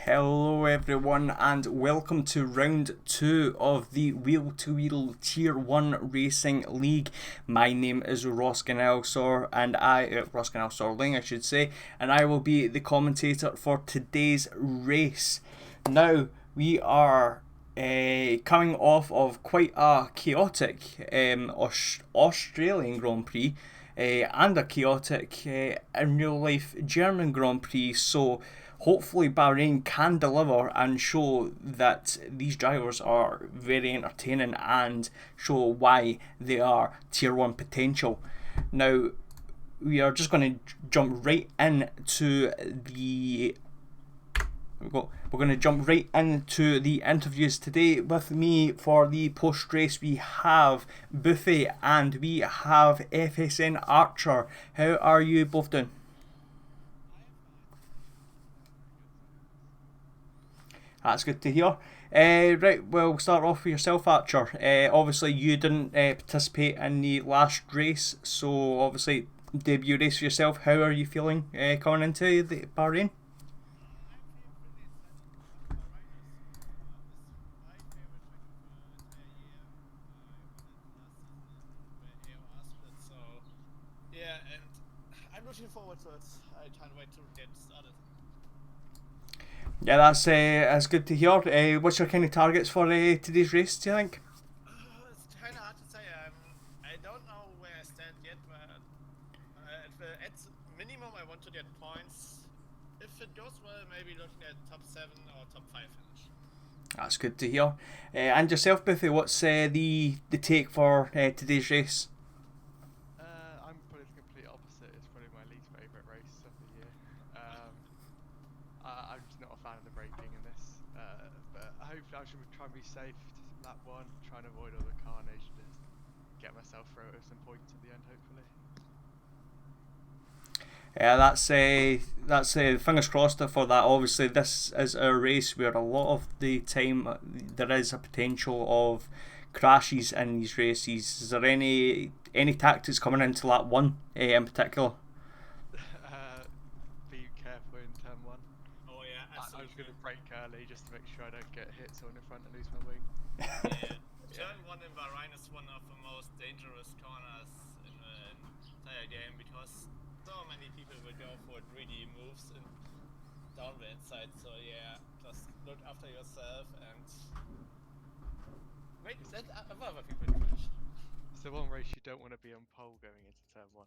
Hello everyone and welcome to round 2 of the Wheel2Wheel Tier 1 Racing League. My name is Roskin Elsor and Roskin Elsorling I should say, and I will be the commentator for today's race. Now we are coming off of quite a chaotic Australian Grand Prix and a chaotic in real life German Grand Prix, so hopefully Bahrain can deliver and show that these drivers are very entertaining and show why they are tier 1 potential. Now we are just going to jump right into the We're going to jump right into the interviews today. With me for the post-race we have Buffy and we have FSN Archer. How are you both doing? That's good to hear. Right, well, we'll start off with yourself, Archer. Obviously, you didn't participate in the last race, so obviously, debut race for yourself. How are you feeling coming into the Bahrain? Yeah, and I'm looking forward to it. I can't wait to get started. Yeah, that's good to hear. What's your kind of targets for today's race, do you think? It's kind of hard to say. I don't know where I stand yet, but at minimum I want to get points. If it goes well, maybe looking at top 7 or top 5 finish. That's good to hear. And yourself, Buffy, what's the take for today's race? I'm probably the complete opposite. It's probably my least favourite race of the year. I'm just not a fan of the braking in this. But hopefully I should try and be safe to lap 1, try and avoid all the carnage, just get myself through it with some points at the end, hopefully. Yeah, that's fingers crossed for that. Obviously, this is a race where a lot of the time there is a potential of crashes in these races. Is there any tactics coming into lap 1 in particular? Be careful in turn 1. Oh yeah, I was going to brake early just to make sure I don't get hit someone in front and lose my wing. Yeah. Turn 1 in Bahrain is one of the most dangerous corners in the entire game because so many people will go for greedy moves and down the inside. So yeah, just look after yourself and wait, let other people crash. It's the one race you don't want to be on pole going into turn 1.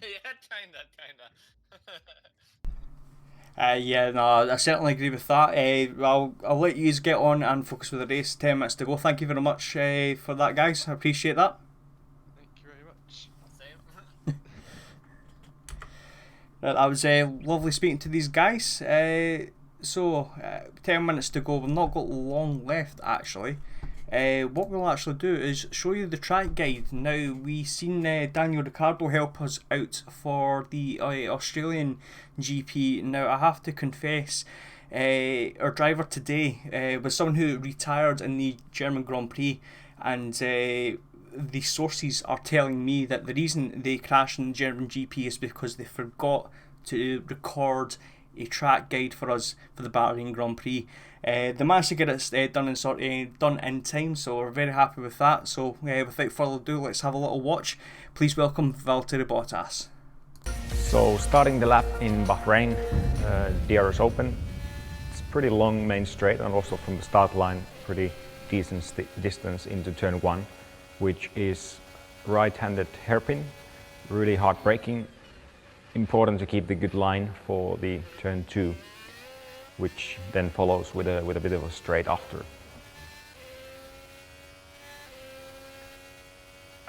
Yeah, kinda. Yeah, no, I certainly agree with that. I'll let you get on and focus with the race. 10 minutes to go. Thank you very much for that, guys. I appreciate that. Thank you very much. Same. That was lovely speaking to these guys. 10 minutes to go. We've not got long left actually. What we'll actually do is show you the track guide. Now, we've seen Daniel Ricciardo help us out for the Australian GP. Now, I have to confess, our driver today was someone who retired in the German Grand Prix, and the sources are telling me that the reason they crashed in the German GP is because they forgot to record a track guide for us for the Bahrain Grand Prix. They managed to get it done in time, so we're very happy with that. So without further ado, let's have a little watch. Please welcome Valtteri Bottas. So starting the lap in Bahrain, DRS open. It's pretty long main straight, and also from the start line pretty decent distance into turn 1, which is right-handed hairpin, really hard braking. Important to keep the good line for the turn 2, which then follows with a bit of a straight after.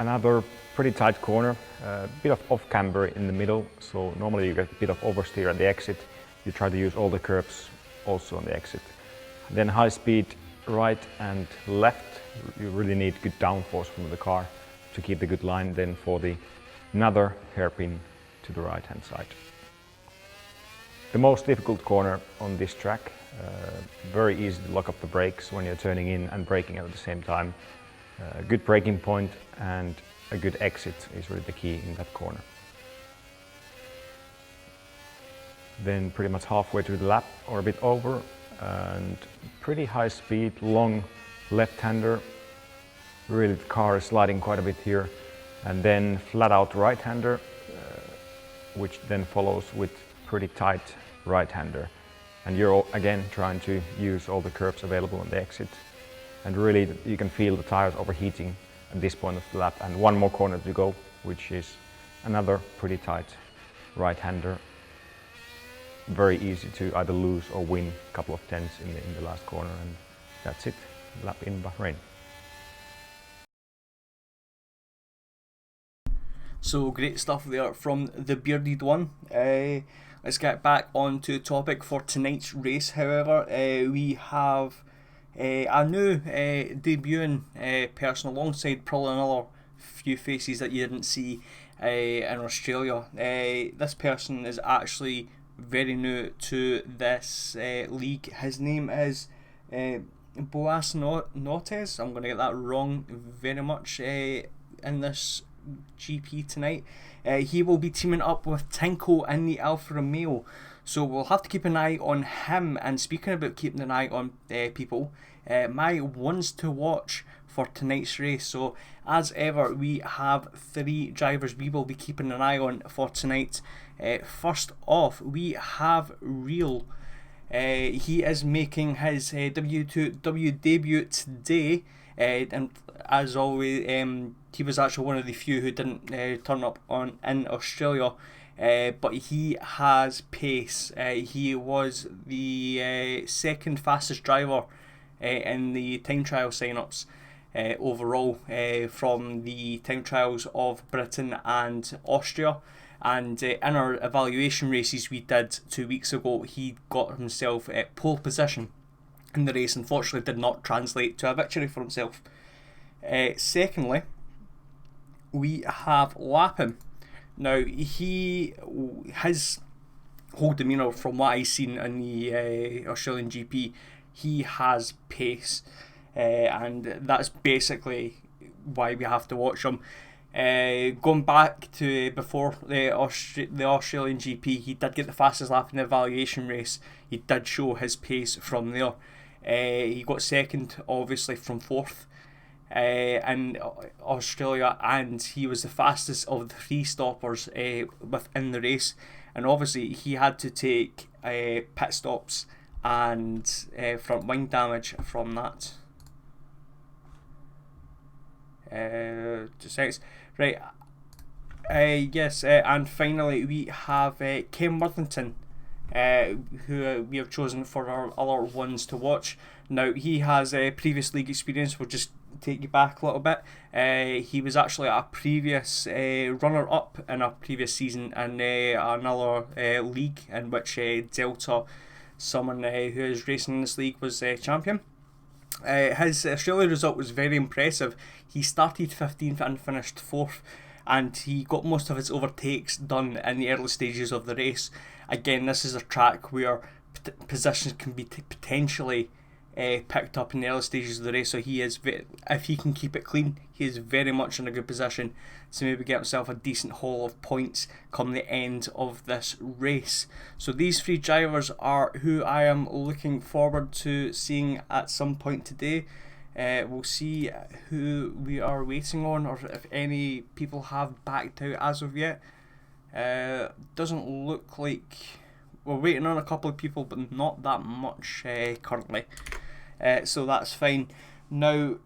Another pretty tight corner, a bit of off camber in the middle, so normally you get a bit of oversteer at the exit. You try to use all the curbs also on the exit. Then high speed right and left, you really need good downforce from the car to keep the good line. Then for the another hairpin to the right hand side. The most difficult corner on this track, very easy to lock up the brakes when you're turning in and braking at the same time. A good braking point and a good exit is really the key in that corner. then pretty much halfway through the lap or a bit over, and pretty high speed, long left-hander. Really the car is sliding quite a bit here, and then flat out right-hander, which then follows with pretty tight right-hander. And you're again trying to use all the curbs available on the exit, and really you can feel the tires overheating at this point of the lap, and one more corner to go, which is another pretty tight right-hander. Very easy to either lose or win a couple of tenths in the last corner, and that's it, lap in Bahrain. So great stuff there from the bearded one. Let's get back on to topic for tonight's race. However, we have a new debuting person alongside probably another few faces that you didn't see in Australia. This person is actually very new to this league. His name is Boas Notes. I'm going to get that wrong very much in this GP tonight. He will be teaming up with Tinko in the Alfa Romeo, so we'll have to keep an eye on him. And speaking about keeping an eye on people, my ones to watch for tonight's race. So as ever, we have 3 drivers we will be keeping an eye on for tonight. First off, we have Wheel. He is making his W2W debut today, and as always, he was actually one of the few who didn't turn up in Australia, but he has pace. He was the second fastest driver in the time trial sign-ups overall from the time trials of Britain and Austria. And in our evaluation races we did 2 weeks ago, he got himself at pole position in the race. Unfortunately did not translate to a victory for himself. Secondly, we have Lapham. Now, his whole demeanour, from what I've seen in the Australian GP, he has pace, and that's basically why we have to watch him. Going back to before the Australian GP, he did get the fastest lap in the evaluation race. He did show his pace from there. He got second, obviously, from fourth in Australia, and he was the fastest of the 3 stoppers within the race. And obviously he had to take pit stops and front wing damage from that. Just seconds. Right. Yes, and finally we have Ken Worthington, who we have chosen for our other ones to watch. Now, he has previous league experience. We'll just take you back a little bit. He was actually a previous runner-up in a previous season in another league in which Delta, someone who is racing in this league, was champion. His Australia result was very impressive. He started 15th and finished 4th, and he got most of his overtakes done in the early stages of the race. Again, this is a track where positions can be potentially picked up in the early stages of the race, so he is, if he can keep it clean, he is very much in a good position to maybe get himself a decent haul of points come the end of this race. So these 3 drivers are who I am looking forward to seeing at some point today. We'll see who we are waiting on, or if any people have backed out as of yet. Doesn't look like we're waiting on a couple of people, but not that much currently. So that's fine. Now,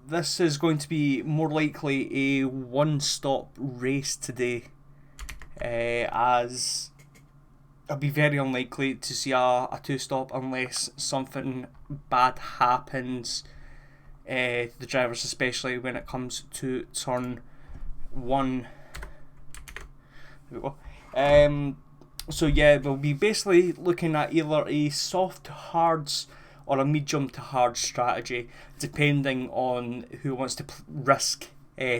this is going to be more likely a one-stop race today, as it'll be very unlikely to see a 2-stop unless something bad happens. The drivers, especially when it comes to turn 1. There we go. So yeah, we'll be basically looking at either a soft to hards or a medium to hard strategy, depending on who wants to risk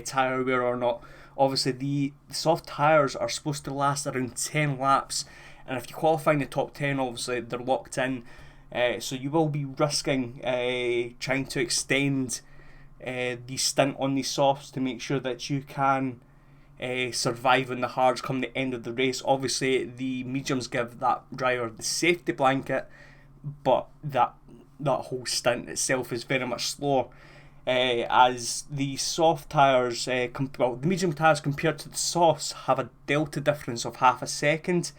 tyre wear or not. Obviously, the soft tyres are supposed to last around 10 laps, and if you qualify in the top 10, obviously they're locked in. So you will be risking trying to extend the stint on these softs to make sure that you can surviving the hards come the end of the race. Obviously, the mediums give that driver the safety blanket, but that whole stint itself is very much slower. As the soft tyres, the medium tyres compared to the softs have a delta difference of half a second.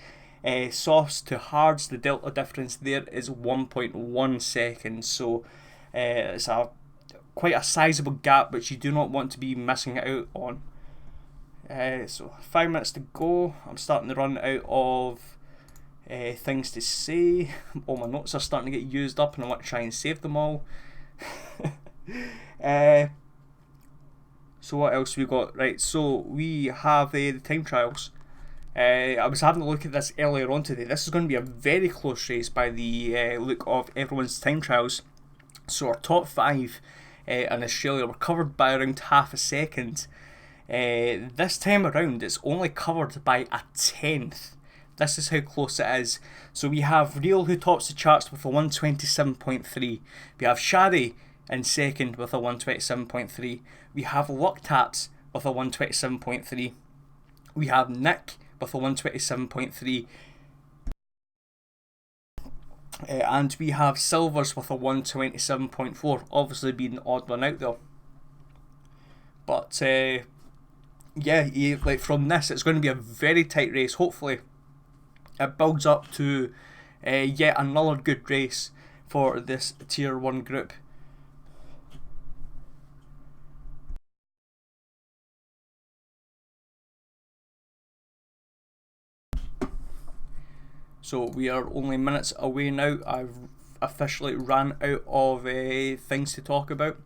Softs to hards, the delta difference there is 1.1 seconds. So it's quite a sizable gap which you do not want to be missing out on. So 5 minutes to go. I'm starting to run out of things to say. All my notes are starting to get used up and I want to try and save them all. So what else we got? Right, so we have the time trials. I was having a look at this earlier on today. This is going to be a very close race by the look of everyone's time trials. So our top 5 in Australia were covered by around half a second. This time around it's only covered by a 10th. This is how close it is. So we have Real, who tops the charts with a 127.3. We have Shadi in second with a 127.3. We have Luck Taps with a 127.3. We have Nick with a 127.3. And we have Silvers with a 127.4. Obviously being the odd one out there. But yeah, like from this, it's going to be a very tight race. Hopefully it builds up to yet another good race for this Tier 1 group. So we are only minutes away now. I've officially ran out of things to talk about.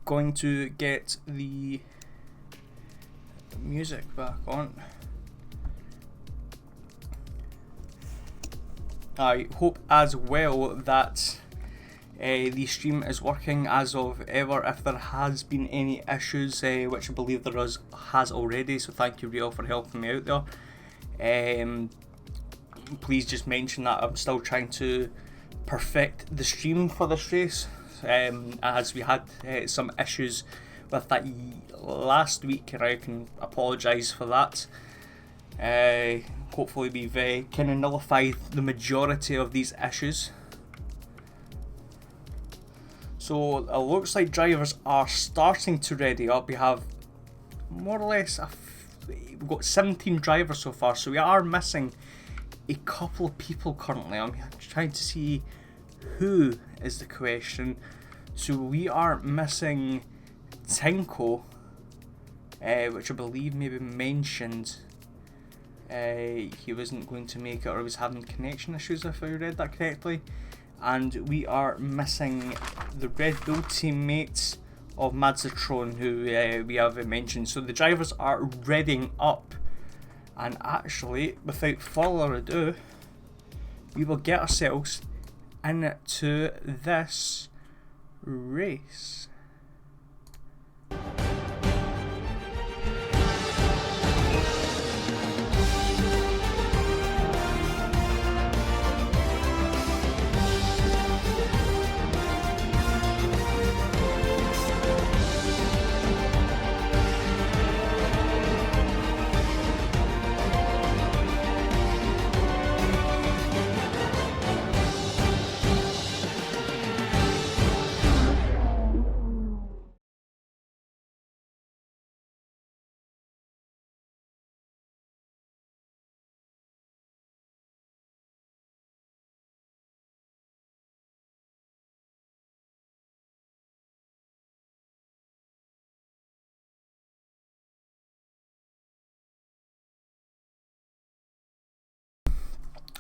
Going to get the music back on. I hope as well that the stream is working as of ever. If there has been any issues, which I believe there has already, so thank you Real for helping me out there. Please just mention that I'm still trying to perfect the stream for this race, as we had some issues with that last week, and I can apologise for that. Hopefully we've kind of nullified the majority of these issues. So it looks like drivers are starting to ready up. We have more or less we've got 17 drivers so far, so we are missing a couple of people currently. I'm trying to see who is the question. So we are missing Tinko, which I believe maybe mentioned he wasn't going to make it, or was having connection issues, if I read that correctly. And we are missing the Red Bull teammates of Mazatron, who we have mentioned. So the drivers are readying up. And actually, without further ado, we will get ourselves into this race.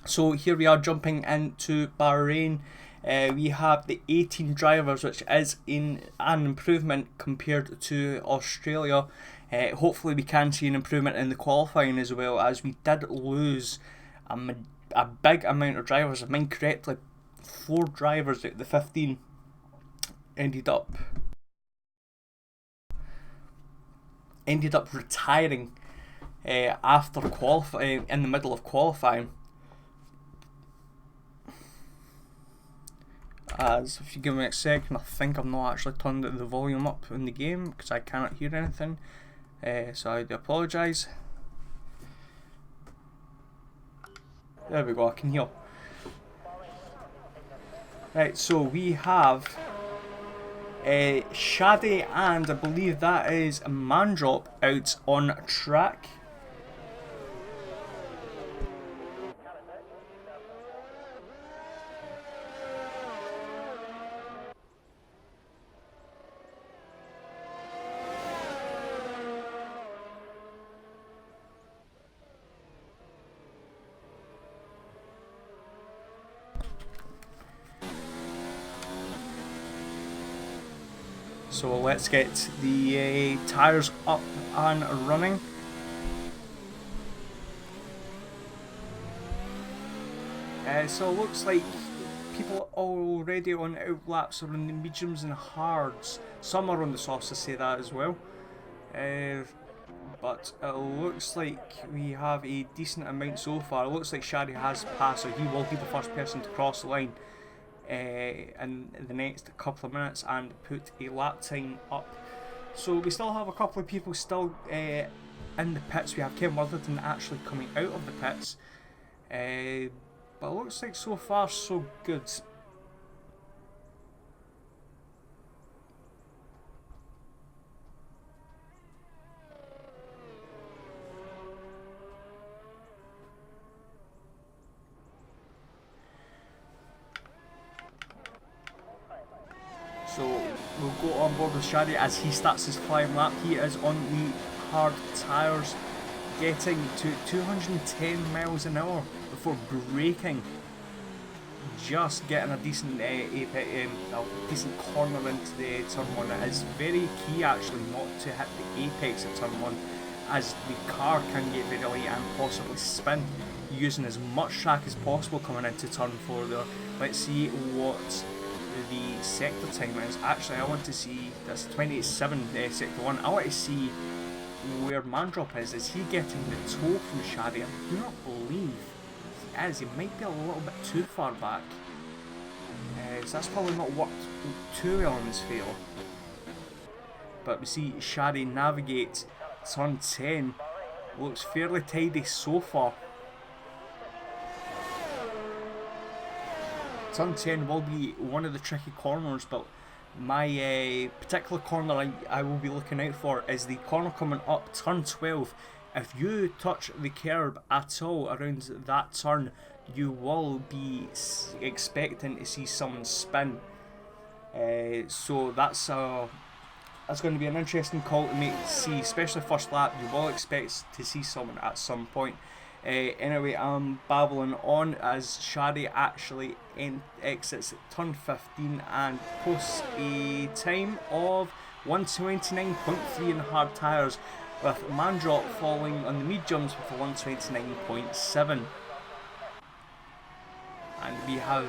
So here we are jumping into Bahrain. We have the 18 drivers, which is an improvement compared to Australia. Hopefully we can see an improvement in the qualifying as well, as we did lose a big amount of drivers. If I mind correctly, 4 drivers out of the 15 ended up retiring after qualifying, in the middle of qualifying. As if you give me a second, I think I've not actually turned the volume up in the game because I cannot hear anything. So I do apologise. There we go, I can hear. Right, so we have Shadi and I believe that is Mandrop out on track. So let's get the tyres up and running. So it looks like people are already on outlaps or on the mediums and hards. Some are on the softs, to say that as well. But it looks like we have a decent amount so far. It looks like Shadi has passed, so he will be the first person to cross the line in the next couple of minutes and put a lap time up. So we still have a couple of people still in the pits. We have Kevin Worthington actually coming out of the pits, but it looks like so far so good. So we'll go on board with Shadi as he starts his climb lap. He is on the hard tyres, getting to 210 miles an hour before braking. Just getting a decent decent corner into the turn one. It is very key actually not to hit the apex at turn one, as the car can get very light and possibly spin. Using as much track as possible coming into turn four there. Let's see what the sector time is. Actually, I want to see this 28.7 sector 1. I want to see where Mandrop is. Is he getting the toe from Shadi? I do not believe he is. He might be a little bit too far back. So that's probably not worked too well in his favour. But we see Shadi navigate turn 10. Looks fairly tidy so far. Turn 10 will be one of the tricky corners, but my particular corner I will be looking out for is the corner coming up turn 12. If you touch the curb at all around that turn, you will be expecting to see someone spin. So that's going to be an interesting call to see, especially first lap. You will expect to see someone at some point. Anyway, I'm babbling on as Shadi actually exits turn 15 and posts a time of 129.3 in hard tyres, with Mandrop falling on the mediums with a 129.7. And we have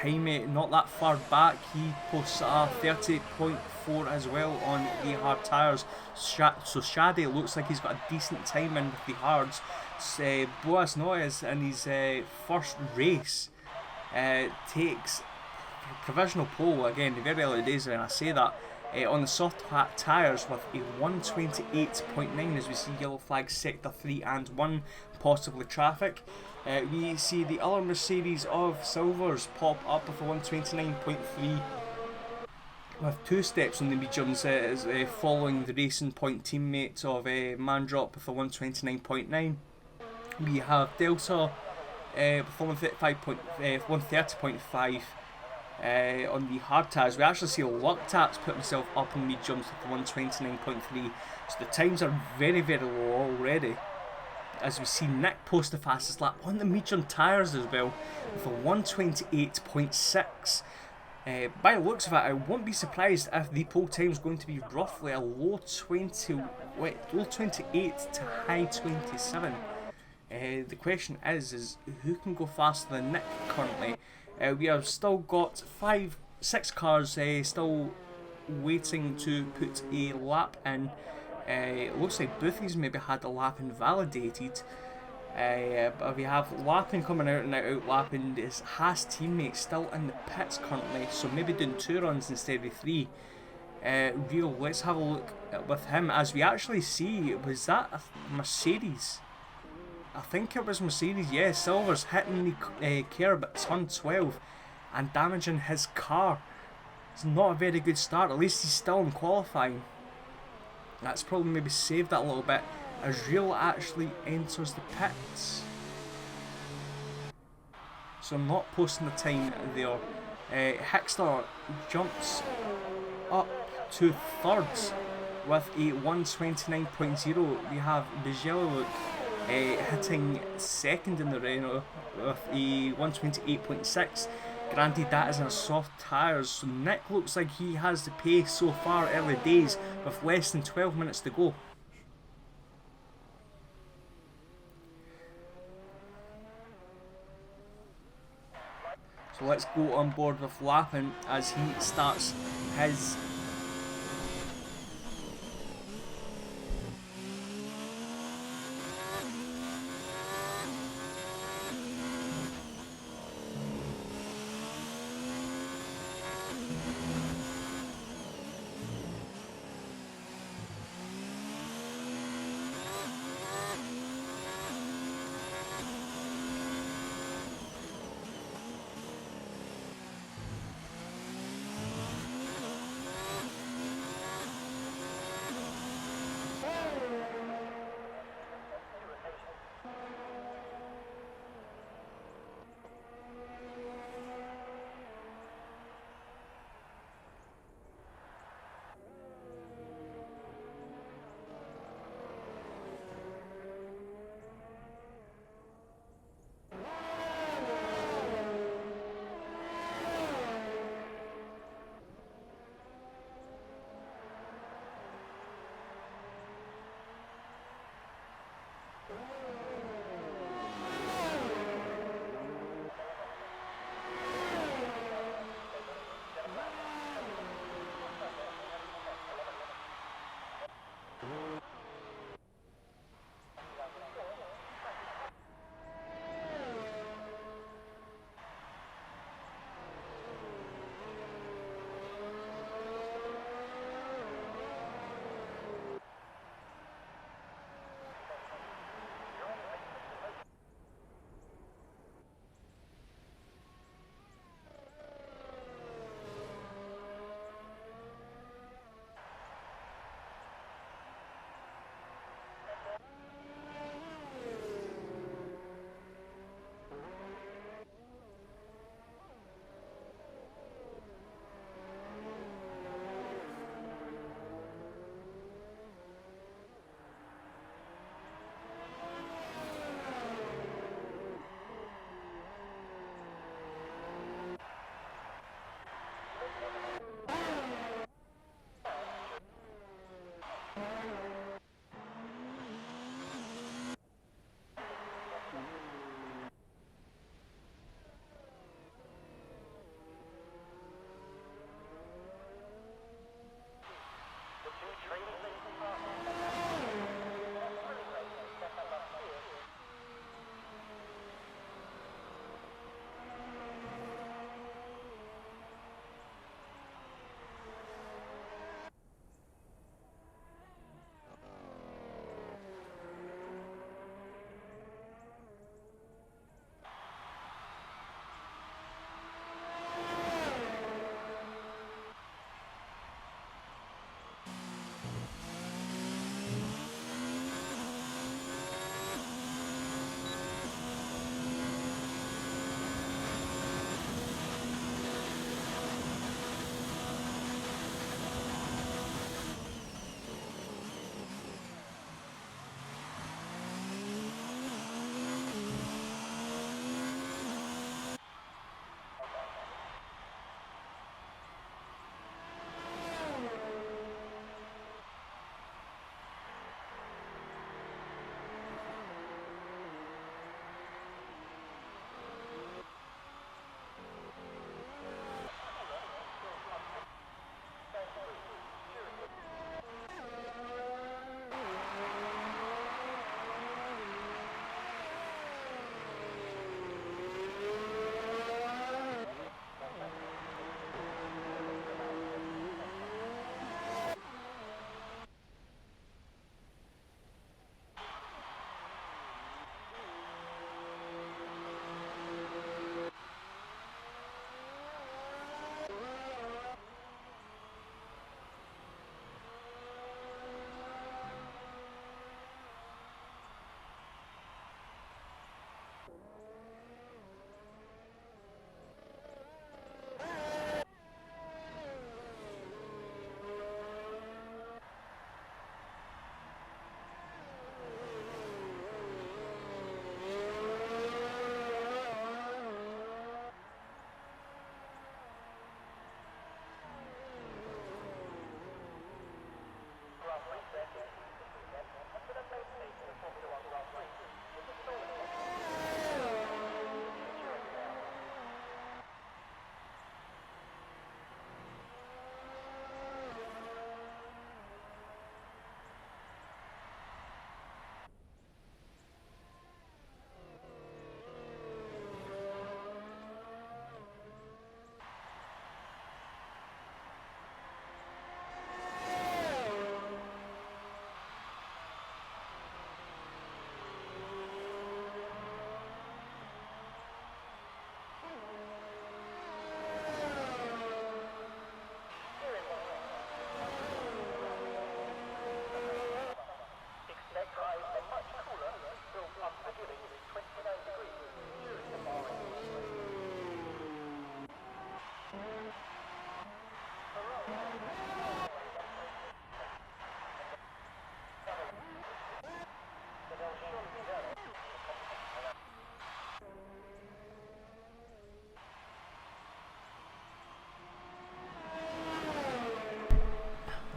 Jaime not that far back. He posts a 30.4 as well on the hard tyres. So Shadi looks like he's got a decent time in with the hards. Boas Noyes in his first race takes provisional pole, again very early days when I say that, on the soft tyres with a 128.9 as we see yellow flag sector 3 and 1, possibly traffic. We see the other Mercedes of Silvers pop up with a 129.3 with 2 steps on the mediums, following the Racing Point teammate of Mandrop with a 129.9. We have Delta with a 130.5 on the hard tyres. We actually see Luctaps put himself up on mediums with a 129.3, so the times are very low already. As we see Nick post the fastest lap on the medium tyres as well with a 128.6. By the looks of it, I won't be surprised if the pole time is going to be roughly a low 28 to high 27. The question is who can go faster than Nick currently? We have still got 6 cars still waiting to put a lap in. It looks like Boothy's maybe had a lap invalidated. But we have Lappin coming out and out lapping his Haas teammate still in the pits currently, so maybe doing 2 runs instead of 3. Real. Let's have a look with him. As we actually see, was that a Mercedes? I think it was Mercedes. Yeah, Silver's hitting the curb at turn 12 and damaging his car. It's not a very good start. At least he's still in qualifying. That's probably maybe saved that a little bit as Real actually enters the pits. So I'm not posting the time there. Hickster jumps up to third with a 129.0. We have Bijeluk hitting second in the Renault with a 128.6. Granted, that is in soft tyres, so Nick looks like he has the pace so far early days with less than 12 minutes to go. So let's go on board with Lappin as he starts his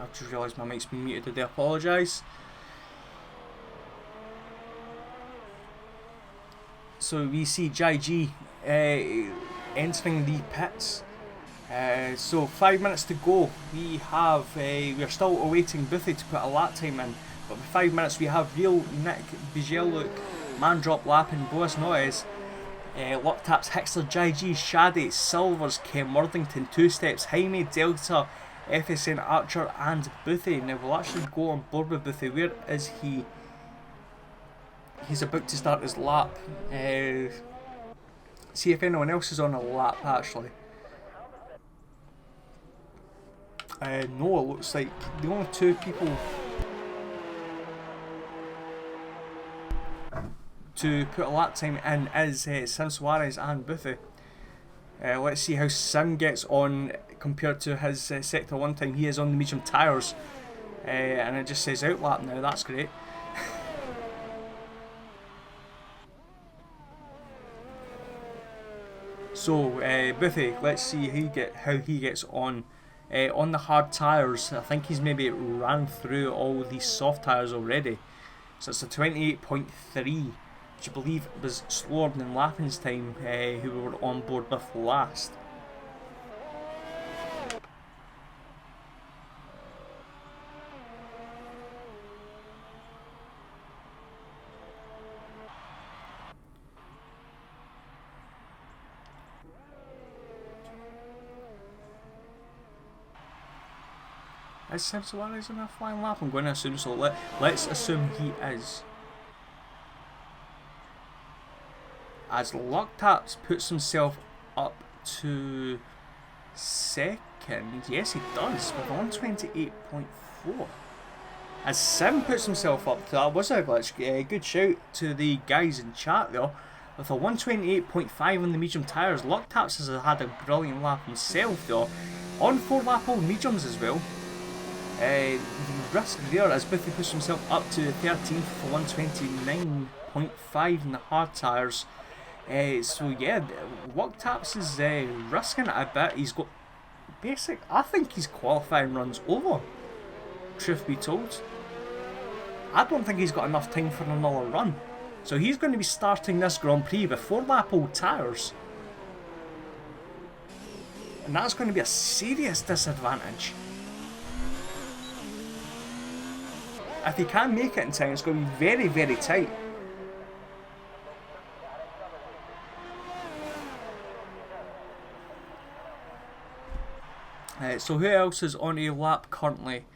I've just realised my mic's been muted, I do apologise. So we see JG entering the pits. So 5 minutes to go. We're still awaiting Boothie to put a lap time in. But with 5 minutes we have Real, Nick, Bijeluk, Mandrop, Lapin, Boas Noyes, Locktaps, Hixler, JG, Shaddy, Silvers, Ken Worthington, Two Steps, Jaime, Delta, FSN, Archer and Boothie. Now we'll actually go on board with Boothie. Where is he? He's about to start his lap. See if anyone else is on a lap actually. No, it looks like the only two people to put a lap time in is Sim Suarez and Boothie. Let's see how Sim gets on compared to his Sector 1 time. He is on the medium tyres. And it just says out lap now, that's great. So Boothie, let's see how he gets on. On the hard tyres, I think he's maybe ran through all these soft tyres already. So it's a 28.3, which I believe was slower than Lapin's time, who we were on board with last. Is Sim Suarez on a flying lap? I'm going to assume so. Let's assume he is. As Locktaps puts himself up to second. Yes, he does, with 128.4. As Sim puts himself up to, that was a glitch. Good shout to the guys in chat there. With a 128.5 on the medium tyres, Locktaps has had a brilliant lap himself there. On 4 lap old mediums as well. The risk there as Boothie pushes himself up to 13th for 129.5 in the hard tyres. So yeah, Locktaps is risking it a bit. He's got I think he's qualifying runs over, truth be told. I don't think he's got enough time for another run. So he's going to be starting this Grand Prix with 4 lap old tyres. And that's going to be a serious disadvantage. If he can't make it in time, it's going to be very, very tight. So who else is on a lap currently?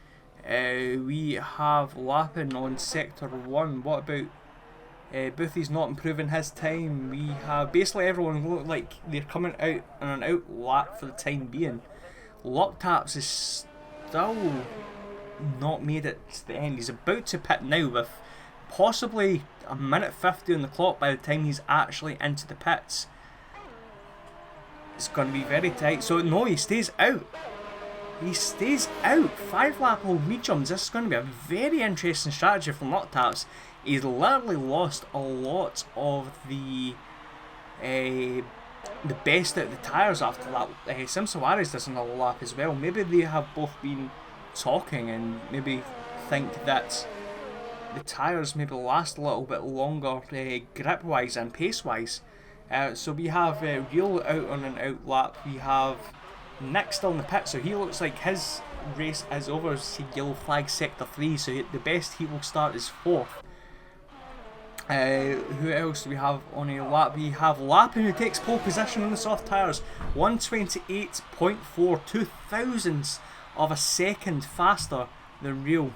We have Lapin on Sector 1. What about Boothie's not improving his time? We have basically everyone look like they're coming out on an out lap for the time being. Locktaps is still not made it to the end. He's about to pit now with possibly a minute 50 on the clock by the time he's actually into the pits. It's going to be very tight. So no, he stays out. He stays out. 5 lap old mediums. This is going to be a very interesting strategy from Locktaps. He's literally lost a lot of the best out of the tyres after that. Sim Suarez does another lap as well. Maybe they have both been talking and maybe think that the tyres maybe last a little bit longer grip wise and pace wise. So we have Real out on an out lap. We have Nick still in the pit, so he looks like his race is over. See yellow flag Sector 3, so the best he will start is 4th. Who else do we have on a lap? We have Lapin, who takes pole position on the soft tyres. 128.4, 2 thousandths of a second faster than Real.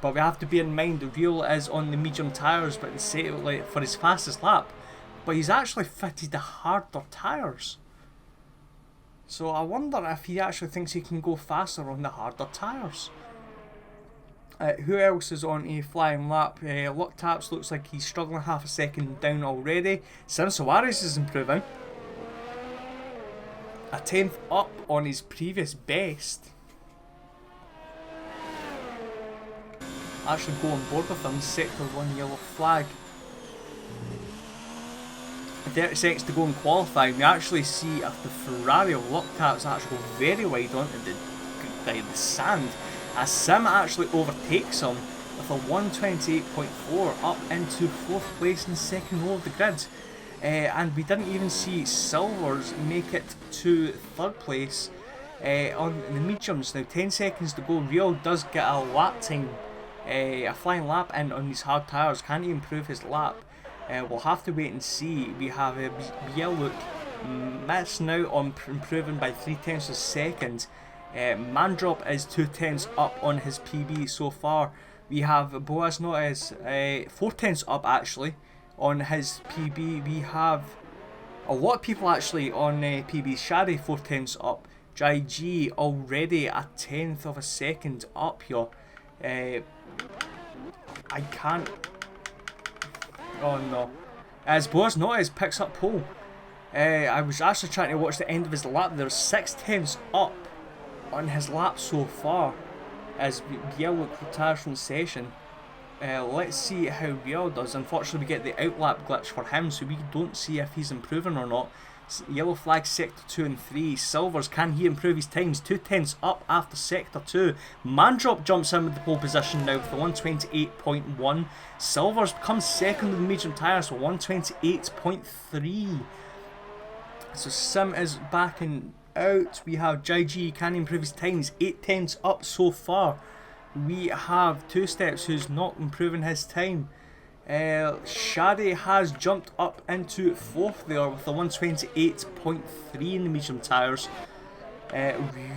But we have to bear in mind the Real is on the medium tyres, but for his fastest lap. But he's actually fitted the harder tyres. So I wonder if he actually thinks he can go faster on the harder tyres. Who else is on a flying lap? Locktaps looks like he's struggling half a second down already. Sim Suarez is improving. A 10th up on his previous best. I should go on board with him. Sector 1 yellow flag. If 30 seconds to go in qualifying, we actually see the Ferrari of Loctap's actually go very wide onto the sand, as Sim actually overtakes him with a 128.4 up into 4th place in the second row of the grid. And we didn't even see Silvers make it to 3rd place on the mediums. Now 10 seconds to go. Real does get a lap time, a flying lap in on these hard tyres. Can he improve his lap? We'll have to wait and see. We have Bieluk missing out on improving by 0.3 of a second. Mandrop is 0.2 up on his PB so far. We have Boaz Notes 0.4 up actually on his PB. We have a lot of people actually on PB. Shadi 0.4 up. Jai G already a 1/10 of a second up here. I can't. Oh no. As Boaz Notes picks up pole. I was actually trying to watch the end of his lap. There's 0.6 up on his lap so far as Bieluk retires from the session. Let's see how Biel does. Unfortunately, we get the outlap glitch for him, so we don't see if he's improving or not. Yellow flag sector 2 and 3. Silvers, can he improve his times? 0.2 up after sector 2. Mandrop jumps in with the pole position now with the 128.1. Silvers becomes second with the medium tyres for 128.3. So Sim is backing out. We have JG, can he improve his times? 0.8 up so far. We have Two Steps, who's not improving his time. Shadi has jumped up into 4th there with the 128.3 in the medium tyres.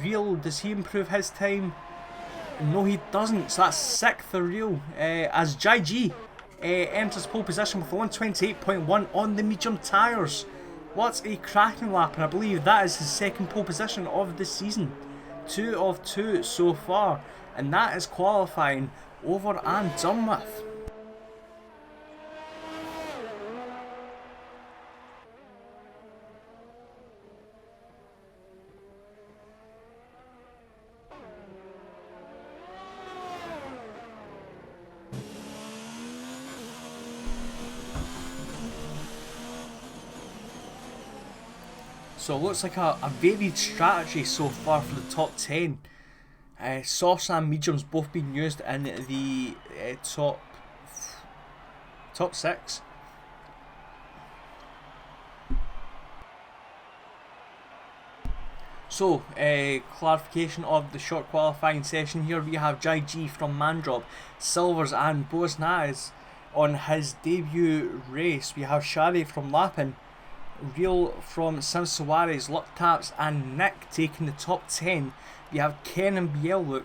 Real, does he improve his time? No, he doesn't, so that's 6th for Real. As JG enters pole position with the 128.1 on the medium tyres. What a cracking lap, and I believe that is his 2nd pole position of the season. 2 of 2 so far, and that is qualifying over and done with. So it looks like a varied strategy so far for the top 10. Softs and mediums both being used in the top 6. So, clarification of the short qualifying session here. We have Jai G from Mandrop, Silvers and Boaz Notes on his debut race. We have Shari from Lapin, Real from Sansuarez, Loctaps and Nick taking the top 10. We have Ken and Bieluk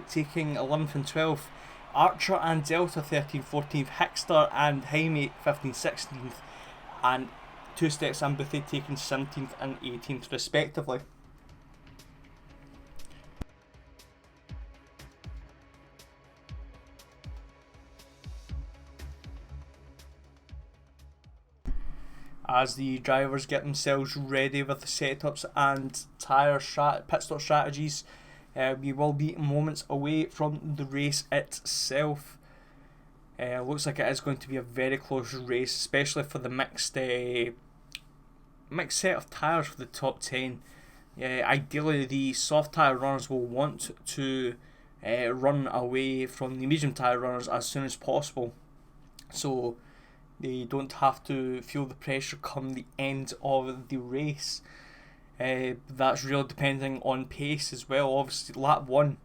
taking 11th and 12th. Archer and Delta 13th, 14th. Hickster and Jaime 15th, 16th. And Two Steps and Boothie taking 17th and 18th respectively. As the drivers get themselves ready with the setups and pit stop strategies, we will be moments away from the race itself. Looks like it is going to be a very close race, especially for the mixed set of tyres for the top 10. Ideally, the soft tyre runners will want to run away from the medium tyre runners as soon as possible, so they don't have to feel the pressure come the end of the race. That's really depending on pace as well. Obviously, lap 1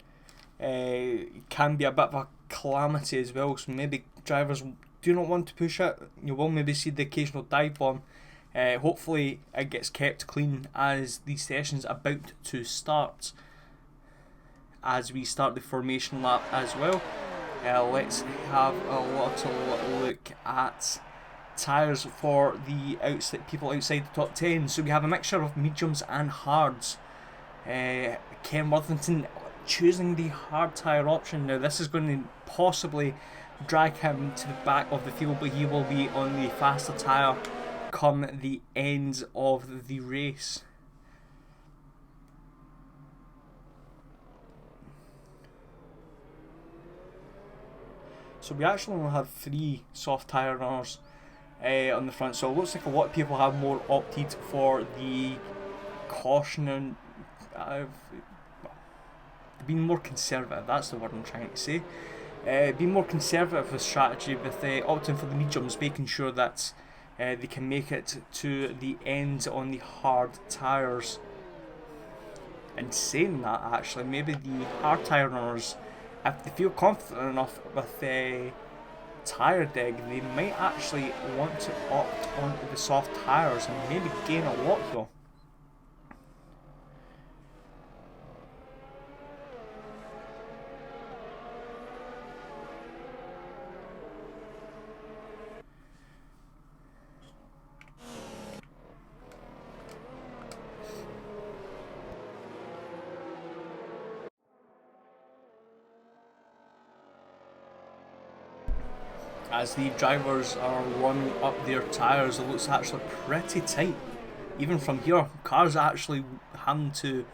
can be a bit of a calamity as well, so maybe drivers do not want to push it. You will maybe see the occasional dive bomb. Hopefully it gets kept clean as the session's about to start. As we start the formation lap as well, let's have a look at tyres for the people outside the top 10. So we have a mixture of mediums and hards. Ken Worthington choosing the hard tyre option. Now this is going to possibly drag him to the back of the field, but he will be on the faster tyre come the end of the race. So we actually only have 3 soft tyre runners on the front. So it looks like a lot of people have more opted for the caution and being more conservative. That's the word I'm trying to say. Being more conservative with strategy, with opting for the mediums, making sure that they can make it to the end on the hard tyres. And saying that, actually, maybe the hard tyre runners, if they feel confident enough with tyre deg, they might actually want to opt onto the soft tyres and maybe gain a lot though. As the drivers are running up their tyres, it looks actually pretty tight. Even from here, cars are actually having to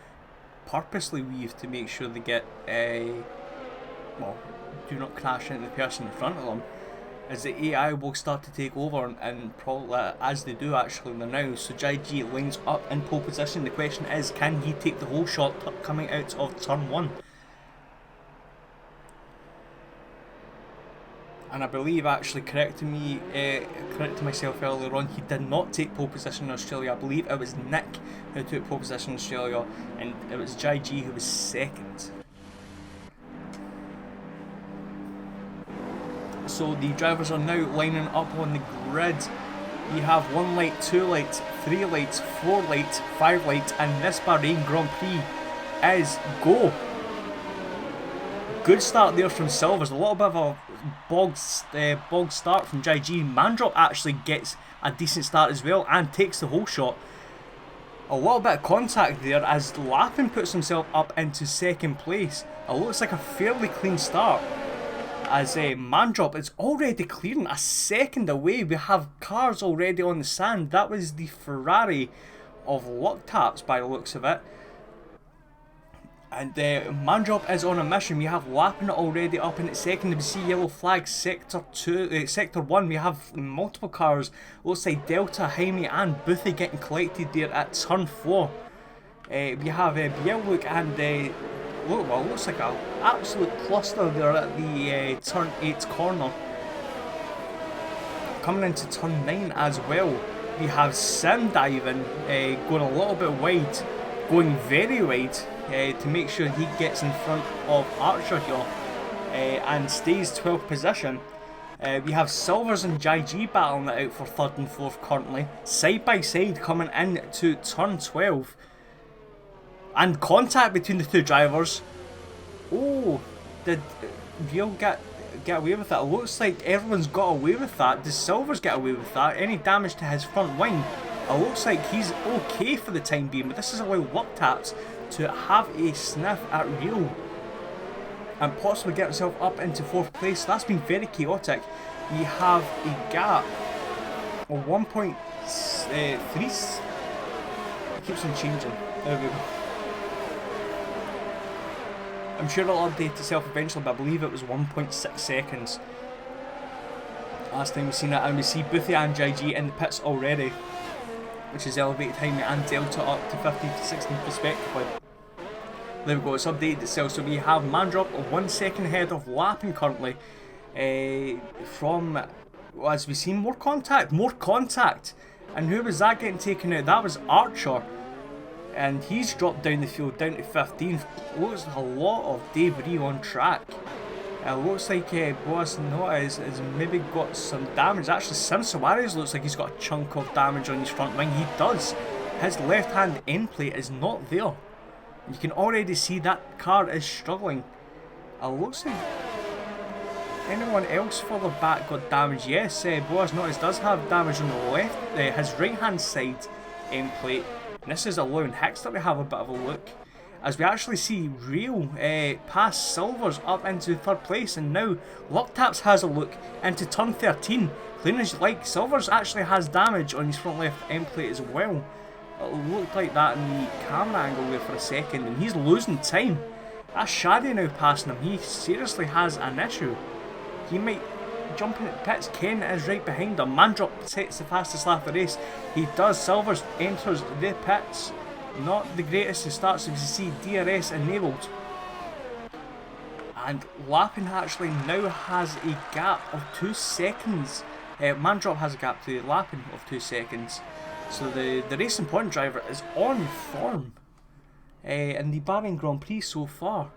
purposely weave to make sure they get well, do not crash into the person in front of them. As the AI will start to take over, and probably as they do actually now. So JG lines up in pole position. The question is, can he take the whole shot coming out of turn 1? And I believe, actually correcting myself earlier on, he did not take pole position in Australia. I believe it was Nick who took pole position in Australia, and it was JG who was second. So the drivers are now lining up on the grid. We have 1 light, 2 lights, 3 lights, 4 lights, 5 lights, and this Bahrain Grand Prix is go. Good start there from Silvers. A little bit of a bog start from JG. Mandrop actually gets a decent start as well and takes the whole shot. A little bit of contact there as Lappin puts himself up into second place. It looks like a fairly clean start, as Mandrop is already clearing a second away. We have cars already on the sand. That was the Ferrari of Luck Taps by the looks of it. And Mandrop is on a mission. We have Lappin already up in second. We see yellow flag sector 1. We have multiple cars. Looks like Delta, Jaime and Boothie getting collected there at turn 4. We have Bielwook and looks like an absolute cluster there at the turn 8 corner. Coming into turn 9 as well, we have Sim diving, going a little bit wide, going very wide, to make sure he gets in front of Archer here and stays 12th position. We have Silvers and JG battling it out for 3rd and 4th currently, side by side coming in to turn 12. And contact between the two drivers. Oh, did Wheel get away with that? It looks like everyone's got away with that. Does Silvers get away with that? Any damage to his front wing? It looks like he's okay for the time being, but this is allowed Luck Taps to have a sniff at Wheel and possibly get himself up into 4th place. So that's been very chaotic. We have a gap of 1.3. It keeps on changing. There we go. I'm sure it'll update itself eventually, but I believe it was 1.6 seconds last time we've seen it. And we see Boothie and JG in the pits already, which has elevated Jaime and Delta up to 15th to 16th respectively. There we go, it's updated itself. So we have Mandrop 1 second ahead of Lappin currently. From, as we've seen, more contact. And who was that getting taken out? That was Archer. And he's dropped down the field down to 15th. Looks like a lot of debris on track. Looks like Boas Nota has maybe got some damage. Actually, Sim Suarez looks like he's got a chunk of damage on his front wing. He does. His left hand end plate is not there. You can already see that car is struggling. Looks like anyone else further back got damage. Yes, Boas Nota does have damage on the left, his right hand side end plate. And this is allowing Hickster to have a bit of a look, as we actually see Real pass Silvers up into 3rd place, and now Luck Taps has a look into turn 13. Clean as you like, Silvers actually has damage on his front left end plate as well. It looked like that in the camera angle there for a second, and he's losing time. That's Shadi now passing him. He seriously has an issue. He might jumping at pits. Ken is right behind him. Mandrop sets the fastest lap of the race. He does. Silvers enters the pits. Not the greatest of starts, as you see DRS enabled. And Lappin actually now has a gap of 2 seconds. Mandrop has a gap to Lappin of 2 seconds. So the Racing Point driver is on form in the Bahrain Grand Prix so far.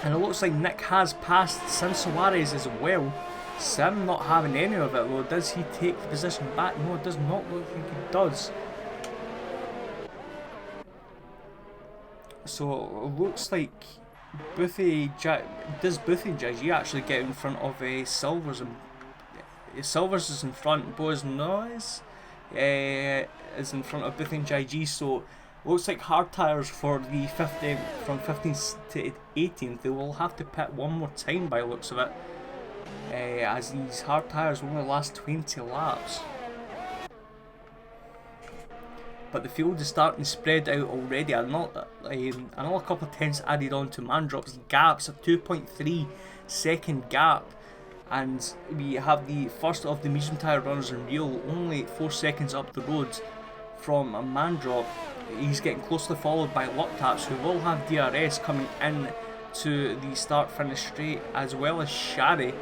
And it looks like Nick has passed Sim Suarez as well. Sim not having any of it though. Does he take the position back? No, it does not look like he does. So it looks like Boothie and Jai actually get in front of Silvers, and Silvers is in front. Boaz Noise is in front of Boothie and Jai. So looks like hard tyres for the 15 from 15th to 18th. They will have to pit one more time by the looks of it, as these hard tyres only last 20 laps. But the field is starting to spread out already. Another couple of tenths added on to Mandrop's gaps, a 2.3 second gap. And we have the first of the medium tyre runners in Real, only 4 seconds up the road from Mandrop. He's getting closely followed by Locktaps, who will have DRS coming in to the start finish straight, as well as Shari.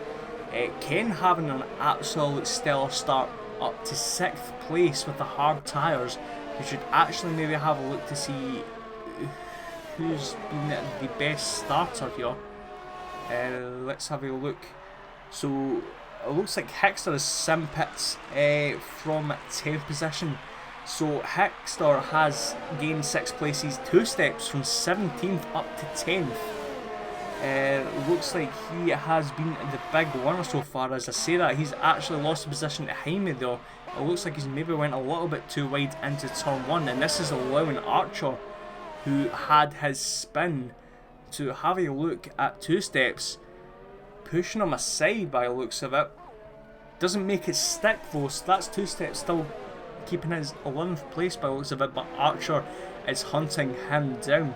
Ken having an absolute stellar start, up to 6th place with the hard tyres. We should actually maybe have a look to see who's been the best starter here. Let's have a look. So it looks like Hickster is sim pits from 10th position. So Hickster has gained 6 places, 2 steps from 17th up to 10th. Looks like he has been the big winner so far. As I say that, he's actually lost a position behind me though. It looks like he's maybe went a little bit too wide into turn 1, and this is allowing Archer, who had his spin, to have a look at 2 steps, pushing him aside by the looks of it. Doesn't make it stick though, so that's 2 steps still keeping his 11th place by the looks of it, but Archer is hunting him down.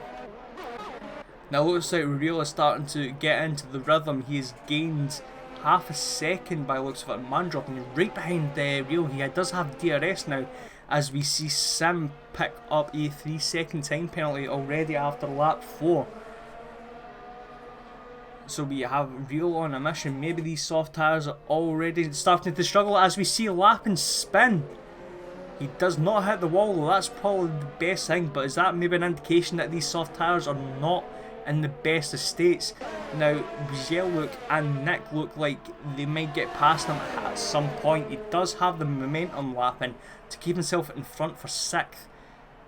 Now it looks like Real is starting to get into the rhythm. He has gained half a second by the looks of it. Mandrop and right behind Real. He does have DRS now, as we see Sim pick up a 3-second time penalty already after lap 4. So we have Real on a mission. Maybe these soft tyres are already starting to struggle, as we see Lappin spin. He does not hit the wall though. That's probably the best thing, but is that maybe an indication that these soft tyres are not in the best of states? Now Bjellook and Nick look like they might get past him at some point. He does have the momentum Lappin to keep himself in front for 6th,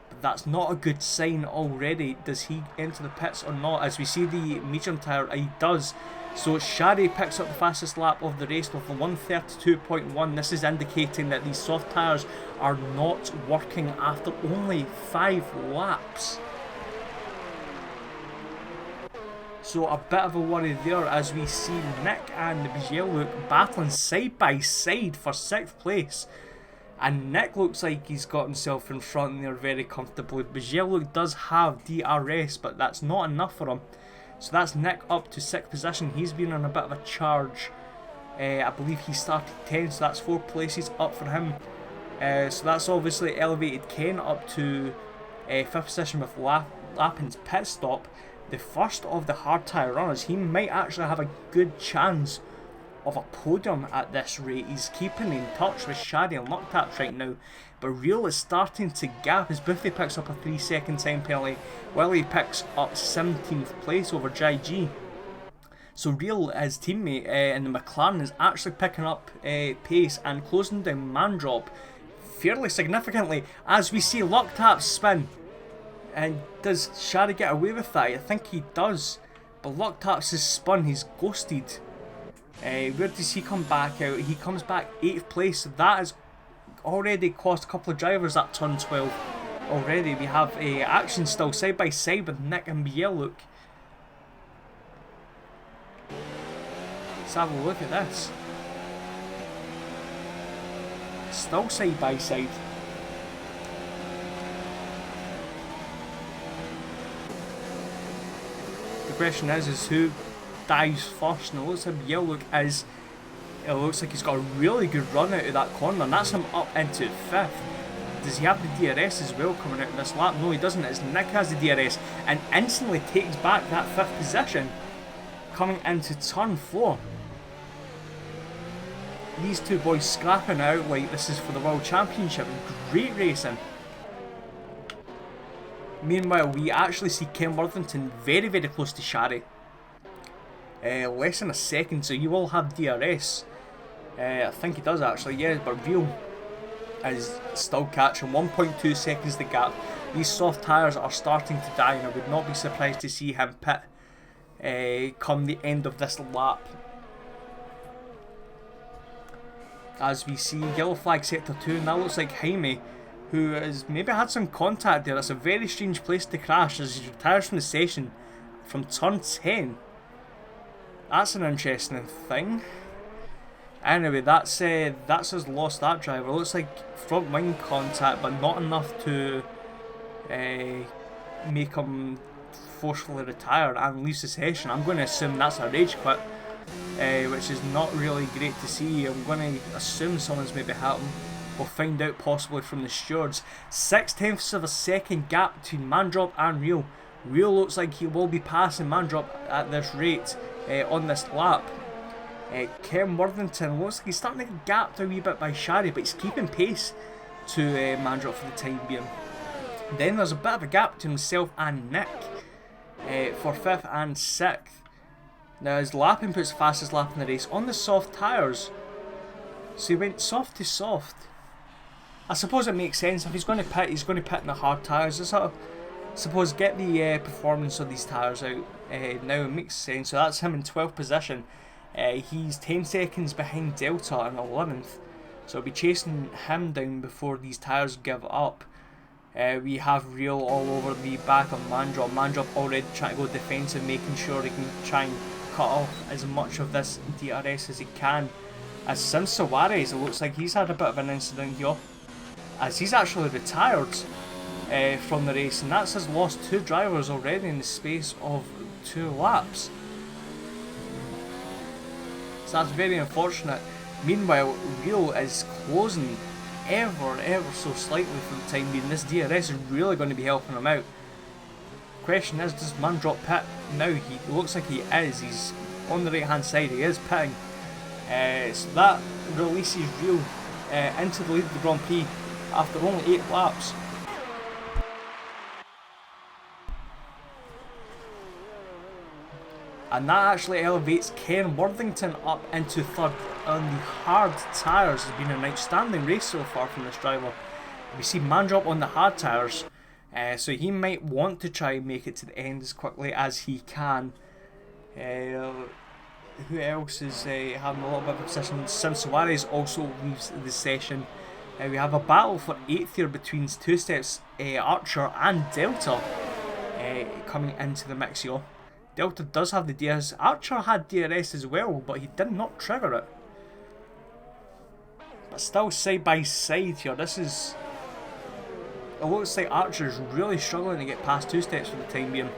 but that's not a good sign already. Does he enter the pits or not? As we see the medium tyre, he does. So Shari picks up the fastest lap of the race with a 1:32.1. This is indicating that these soft tyres are not working after only 5 laps. So a bit of a worry there, as we see Nick and Bjellook battling side by side for 6th place. And Nick looks like he's got himself in front there very comfortably. Bjellook does have DRS, but that's not enough for him. So that's Nick up to 6th position. He's been on a bit of a charge. I believe he started 10th, so that's 4 places up for him. So that's obviously elevated Ken up to 5th position with Lappin's pit stop. The first of the hard tyre runners. He might actually have a good chance of a podium at this rate. He's keeping in touch with Shadi and Locktaps right now, but Real is starting to gap as Boothie picks up a 3-second time penalty, while he picks up 17th place over Jai G. So Real, his teammate in the McLaren, is actually picking up pace and closing down Mandrop fairly significantly, as we see Locktaps spin. And does Shari get away with that? I think he does. But Locktaps is spun, he's ghosted. Where does he come back out? He comes back 8th place. That has already cost a couple of drivers that turn 12 already. We have action still side by side with Nick and Bjellook. Let's have a look at this. Still side by side. The question is who dives first, and it looks like Yellow is. It looks like he's got a really good run out of that corner, and that's him up into 5th. Does he have the DRS as well coming out of this lap? No, he doesn't. It's Nick has the DRS and instantly takes back that 5th position coming into turn 4. These two boys scrapping out like this is for the World Championship. Great racing. Meanwhile, we actually see Ken Worthington very, very close to Shari. Less than a second, so you will have DRS. I think he does actually, yeah, but Real is still catching 1.2 seconds the gap. These soft tyres are starting to die, and I would not be surprised to see him pit come the end of this lap. As we see yellow flag sector 2, and that looks like Jaime, who has maybe had some contact there. That's a very strange place to crash as he retires from the session from turn 10. That's an interesting thing. Anyway, that's us lost that driver. It looks like front wing contact, but not enough to make him forcefully retire and leave the session. I'm going to assume that's a rage quit, which is not really great to see. I'm going to assume someone's maybe hit him. We'll find out possibly from the stewards. 6/10 of a second gap between Mandrop and Real. Real looks like he will be passing Mandrop at this rate on this lap. Ken Worthington looks like he's starting to get gapped a wee bit by Shari, but he's keeping pace to Mandrop for the time being. Then there's a bit of a gap between himself and Nick for 5th and 6th. Now his lap input's fastest lap in the race on the soft tyres. So he went soft to soft. I suppose it makes sense. If he's going to pit, he's going to pit in the hard tyres. I suppose get the performance of these tyres out. Now it makes sense. So that's him in 12th position. He's 10 seconds behind Delta in 11th, so I'll be chasing him down before these tyres give up. We have Real all over the back of Mandrop. Mandrop already trying to go defensive, making sure he can try and cut off as much of this DRS as he can. As Sim Suarez, it looks like he's had a bit of an incident here, as he's actually retired from the race, and that's has lost 2 drivers already in the space of 2 laps. So that's very unfortunate. Meanwhile, Real is closing ever so slightly for the time being. This DRS is really going to be helping him out. Question is, does Mandrop pit? Now he looks like he is. He's on the right hand side. He is pitting. So that releases Real into the lead of the Grand Prix after only 8 laps. And that actually elevates Ken Worthington up into 3rd on the hard tyres. It's been an outstanding race so far from this driver. We see Mandrop on the hard tyres, so he might want to try and make it to the end as quickly as he can. Who else is having a little bit of a position? Sim Suarez also leaves the session. We have a battle for 8th here between 2 steps, Archer and Delta coming into the mix here. Delta does have the DRS. Archer had DRS as well, but he did not trigger it. But still side by side here. This is... It looks like Archer's really struggling to get past 2 steps for the time being.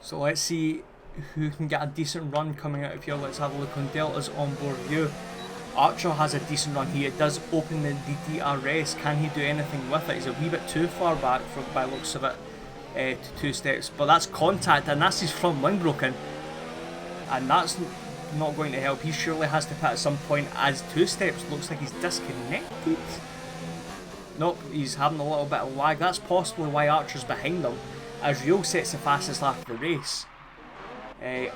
So let's see who can get a decent run coming out of here. Let's have a look on Delta's onboard view. Archer has a decent run here. It does open the DRS. Can he do anything with it? He's a wee bit too far back by looks of it to 2 steps. But that's contact, and that's his front wing broken. And that's not going to help. He surely has to pit at some point, as 2 steps looks like he's disconnected. Nope, he's having a little bit of lag. That's possibly why Archer's behind him, as Real sets the fastest lap of the race.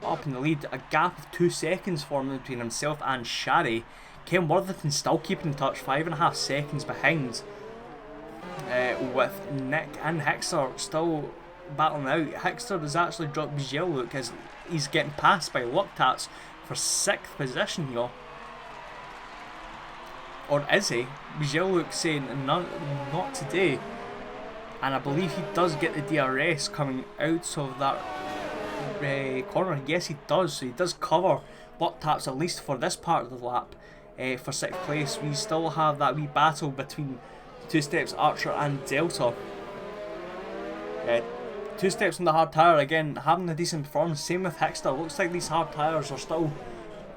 Up in the lead, a gap of 2 seconds forming between himself and Shari. Ken Worthington still keeping in touch, 5.5 seconds behind, with Nick and Hickster still battling out. Hickster has actually dropped his yellow look as he's getting passed by Loctats for 6th position here. Or is he? Bijeluk saying not today. And I believe he does get the DRS coming out of that corner. Yes, he does. So he does cover Loctats at least for this part of the lap. for 6th place. We still have that wee battle between Two Steps, Archer and Delta. 2 Steps on the hard tyre again, having a decent performance. Same with Hickster. Looks like these hard tyres are still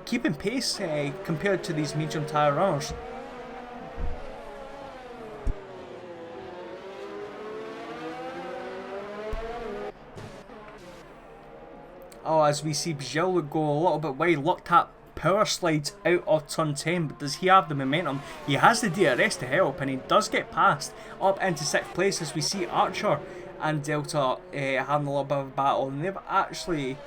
keeping pace compared to these medium tyre runners. Oh, as we see Bjell go a little bit wide, looked at power slides out of turn 10, but does he have the momentum? He has the DRS to help, and he does get past up into 6th place, as we see Archer and Delta having a little bit of a battle, and they've actually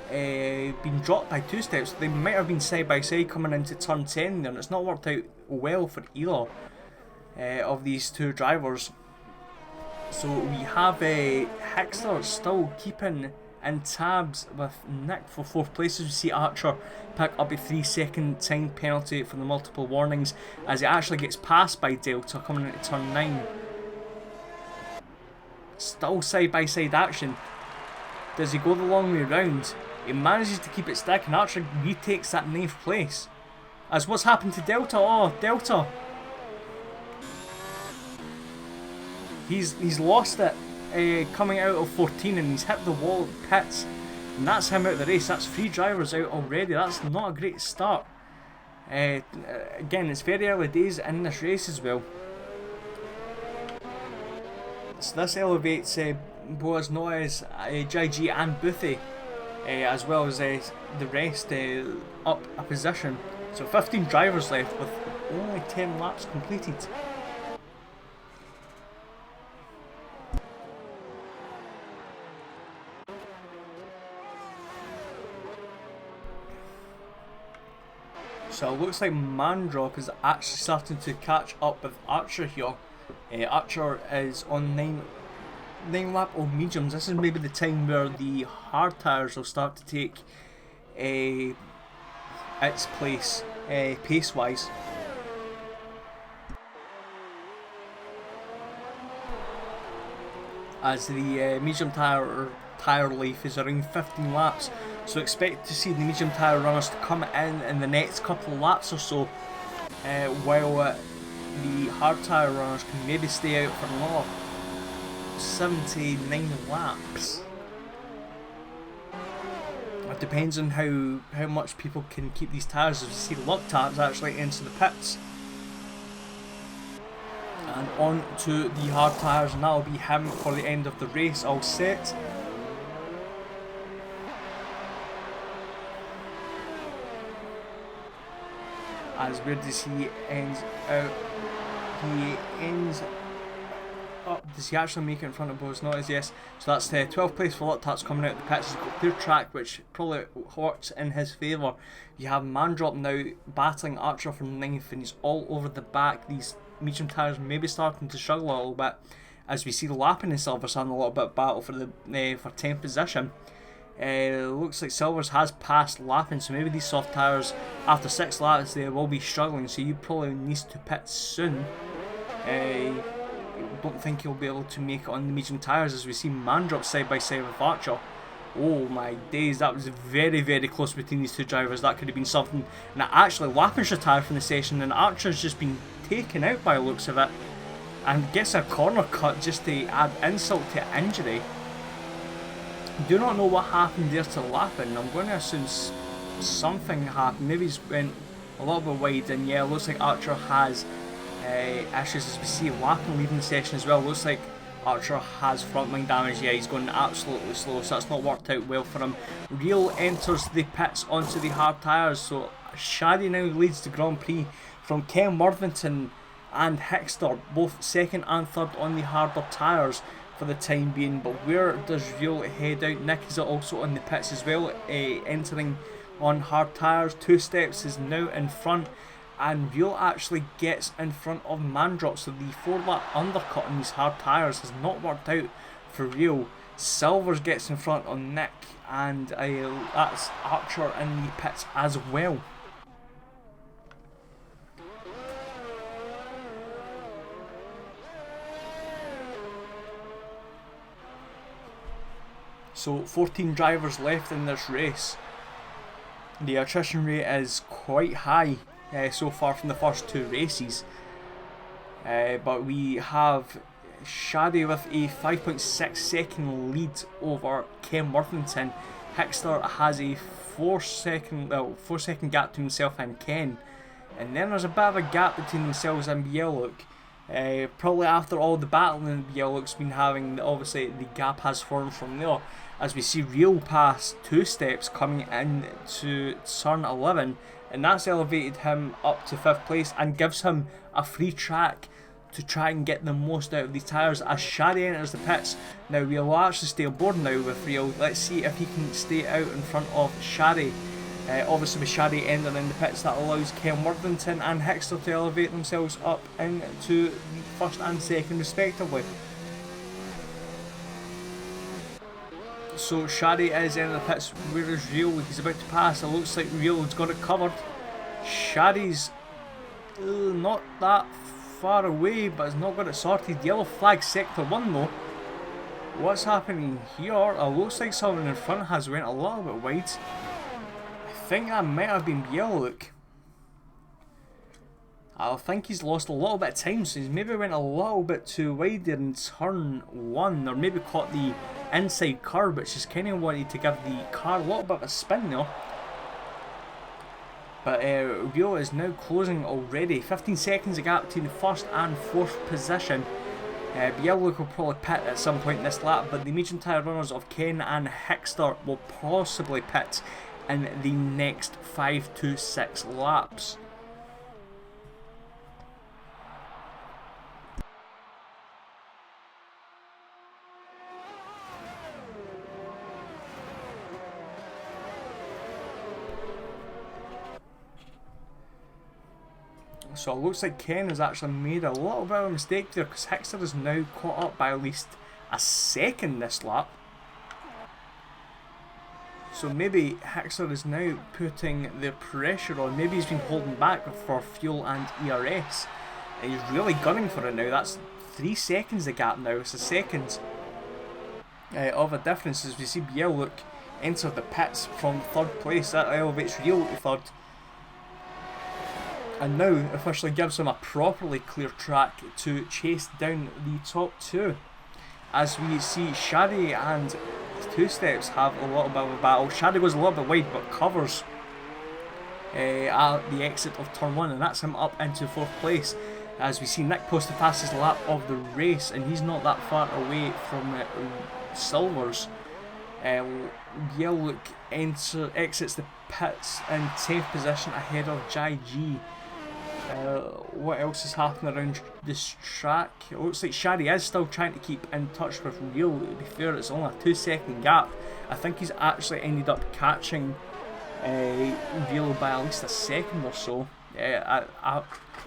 been dropped by 2 Steps. They might have been side by side coming into turn 10 there, and it's not worked out well for either of these two drivers. So we have Hickster still keeping in tabs with Nick for 4th place, as we see Archer pick up a 3-second time penalty for the multiple warnings, as he actually gets passed by Delta coming into turn 9. Still side by side action. Does he go the long way round? He manages to keep it sticking. Archer retakes that 9th place. As what's happened to Delta? Oh, Delta! He's lost it coming out of 14, and he's hit the wall at pits, and that's him out of the race. That's 3 drivers out already. That's not a great start. Again, it's very early days in this race as well. So this elevates Boaz Noyes, JG and Boothie, as well as the rest up a position. So 15 drivers left with only 10 laps completed. So it looks like Mandrop is actually starting to catch up with Archer here. Archer is on 9 lap of mediums. This is maybe the time where the hard tyres will start to take its place pace wise. As the medium tyre life is around 15 laps, so expect to see the medium tyre runners to come in the next couple of laps or so, while the hard tyre runners can maybe stay out for another 79 laps. It depends on how much people can keep these tyres, as we see Loctab's actually into the pits. And on to the hard tyres, and that'll be him for the end of the race, all set. As where does he end out? He ends up. Does he actually make it in front of Boaz Noyes? Yes. So that's the 12th place for Loctats coming out of the pits. He's got clear track, which probably works in his favour. You have Mandrop now battling Archer for 9th, and he's all over the back. These medium tyres may be starting to struggle a little bit, as we see the Lappin and Silver's having a little bit of battle for 10th position. Looks like Silvers has passed Lappin, so maybe these soft tyres after 6 laps they will be struggling, so you probably need to pit soon. Don't think he'll be able to make it on the medium tyres, as we see Mandrop side by side with Archer. Oh my days, that was very, very close between these two drivers. That could have been something. And actually Lappin's retired from the session, and Archer's just been taken out by the looks of it, and gets a corner cut just to add insult to injury. Do not know what happened there to Lappin. I'm going to assume something happened. Maybe he's went a little bit wide, and yeah, looks like Archer has issues, as we see Lappin leaving the session as well. Looks like Archer has front wing damage. Yeah, he's going absolutely slow, so that's not worked out well for him. Real enters the pits onto the hard tyres, so Shaddy now leads the Grand Prix from Ken Worthington and Hickster, both 2nd and 3rd on the harder tyres for the time being. But where does Real head out? Nick is also on the pits as well, entering on hard tyres. 2 Steps is now in front, and Real actually gets in front of Mandrop, so the 4-lap undercut on these hard tyres has not worked out for Real. Silvers gets in front of Nick, and that's Archer in the pits as well. So 14 drivers left in this race. The attrition rate is quite high. so far from the first 2 races. But we have Shadi with a 5.6 second lead over Ken Worthington. Hickster has a 4 second gap between himself and Ken. And then there's a bit of a gap between themselves and Bieluk. Probably after all the battling Bieluk's been having, obviously the gap has formed from there. As we see Real pass 2 steps coming in to turn 11, and that's elevated him up to 5th place and gives him a free track to try and get the most out of these tyres as Shadi enters the pits. Now we'll actually stay aboard now with Real. Let's see if he can stay out in front of Shadi. Obviously with Shadi ending in the pits, that allows Ken Worthington and Hickster to elevate themselves up into the 1st and 2nd respectively. So Shadi is in the pits. Where is Real? He's about to pass. It looks like Real's got it covered. Shadi's not that far away, but has not got it sorted. Yellow flag sector 1 though. What's happening here? It looks like someone in front has went a little bit wide. I think that might have been Bieluk. I think he's lost a little bit of time, so he's maybe went a little bit too wide there in turn 1, or maybe caught the inside curb, which is kind of wanted to give the car a little bit of a spin there. But Rio is now closing already. 15 seconds of gap between the 1st and 4th position. Bieluk will probably pit at some point in this lap, but the medium tyre runners of Ken and Hickster will possibly pit in the next 5 to 6 laps. So it looks like Ken has actually made a little bit of a mistake there, because Hickster is now caught up by at least a second this lap. So maybe Hickster is now putting the pressure on. Maybe he's been holding back for fuel and ERS. And he's really gunning for it now. That's 3 seconds the gap now. It's a second of a difference as we see Bieluk enter the pits from 3rd place. That elevates Real to 3rd. And now officially gives him a properly clear track to chase down the top 2. As we see Shadi and 2 steps have a little bit of a battle. Shadi goes a little bit wide but covers at the exit of turn 1, and that's him up into 4th place. As we see Nick post the fastest lap of the race, and he's not that far away from Silvers. Bieluk exits the pits in 10th position ahead of Jai G. What else is happening around this track? It looks like Shadi is still trying to keep in touch with Real. To be fair, it's only a 2 second gap. I think he's actually ended up catching Real by at least a second or so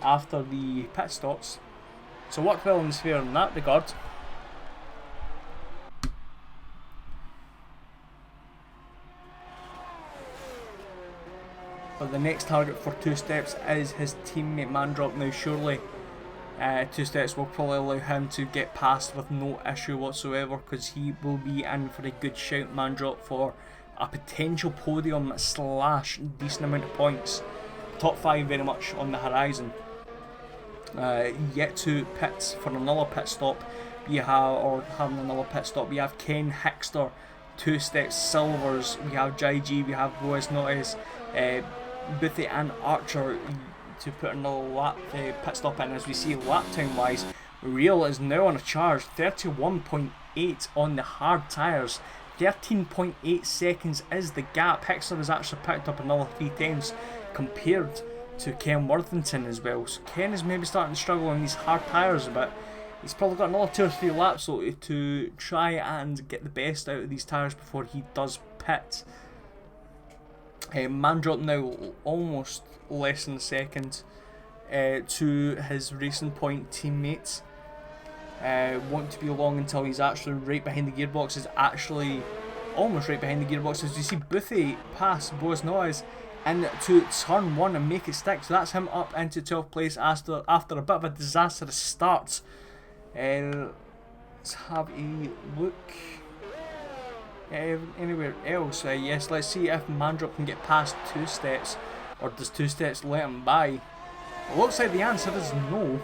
after the pit stops. So worked well in the sphere in that regard. But the next target for 2 steps is his teammate Mandrop. Now surely 2 steps will probably allow him to get past with no issue whatsoever, because he will be in for a good shout, Mandrop, for a potential podium slash decent amount of points. Top 5 very much on the horizon. Yet to pits for another pit stop. We have Ken Hickster, 2 steps Silvers, we have Jai G, we have Boas Notes, Boothie and Archer to put another pit stop in. As we see lap time wise, Real is now on a charge, 31.8 on the hard tyres. 13.8 seconds is the gap. Hickster has actually picked up another 3 times compared to Ken Worthington as well. So Ken is maybe starting to struggle on these hard tyres a bit. He's probably got another 2 or 3 laps though to try and get the best out of these tyres before he does pit. Mandrop now almost less than a second to his Racing Point teammates. Won't to be long until he's actually right behind the gearbox. Is actually almost right behind the gearbox. As you see Boothie pass Boas Noise into turn 1 and make it stick. So that's him up into 12th place after a bit of a disastrous start. Let's have a look. Anywhere else? Yes, let's see if Mandrop can get past 2 steps. Or does Two Steps let him by? It looks like the answer is no.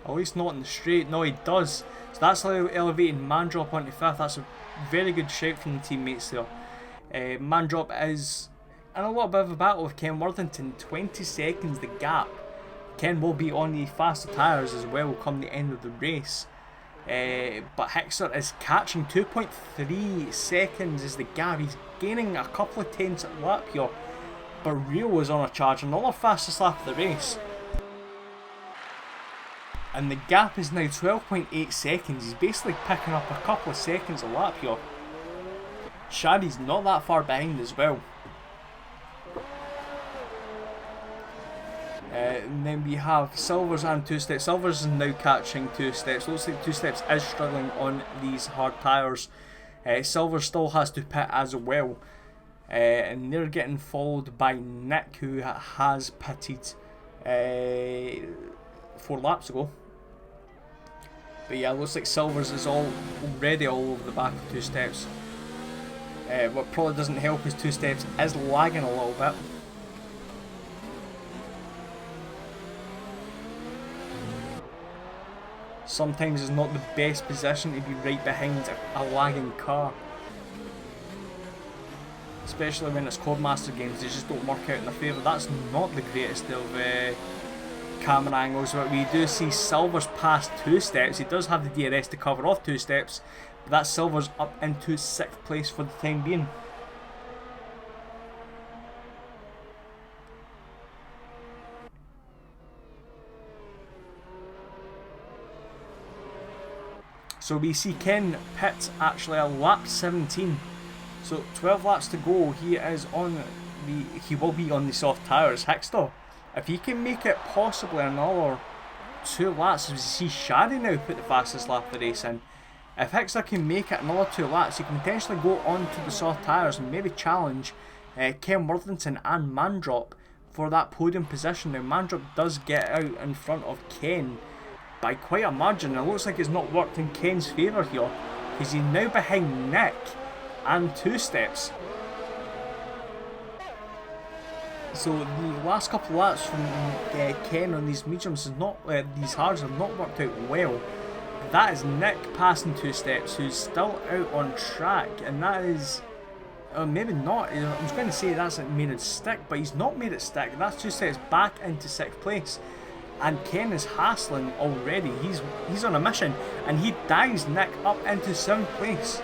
At least not in the straight. No, he does. So that's elevating Mandrop onto 5th. That's a very good shout from the teammates there. Mandrop is in a little bit of a battle with Ken Worthington. 20 seconds the gap. Ken will be on the faster tyres as well come the end of the race. But Hexer is catching. 2.3 seconds is the gap. He's gaining a couple of tenths at lap here. But Rio is on a charge. Another fastest lap of the race. And the gap is now 12.8 seconds. He's basically picking up a couple of seconds a lap here. Shaddy's not that far behind as well. And then we have Silvers and Two Steps. Silvers is now catching Two Steps. Looks like Two Steps is struggling on these hard tyres. Silvers still has to pit as well. And they're getting followed by Nick, who has pitted 4 laps ago. But yeah, looks like Silvers is already all over the back of Two Steps. What probably doesn't help is Two Steps is lagging a little bit. Sometimes it's not the best position to be right behind a lagging car. Especially when it's Codemaster games, they just don't work out in their favour. That's not the greatest of camera angles, but we do see Silvers past Two Steps. He does have the DRS to cover off Two Steps, but that Silvers up into 6th place for the time being. So we see Ken pit actually at lap 17. So 12 laps to go. He will be on the soft tyres. Hickster, if he can make it possibly another 2 laps, as we see Shaddy now put the fastest lap of the race in. If Hickster can make it another 2 laps, he can potentially go on to the soft tyres and maybe challenge Ken Worthington and Mandrop for that podium position. Now Mandrop does get out in front of Ken by quite a margin. It looks like it's not worked in Ken's favour here, because he's now behind Nick and Two Steps. So the last couple of laps from Ken on these mediums is not these hards have not worked out well. That is Nick passing Two Steps, who's still out on track, and that is maybe not. I was going to say that's made it stick, but he's not made it stick. That's Two Steps back into 6th place, and Ken is hassling already. He's on a mission, and he dives Nick up into 7th place.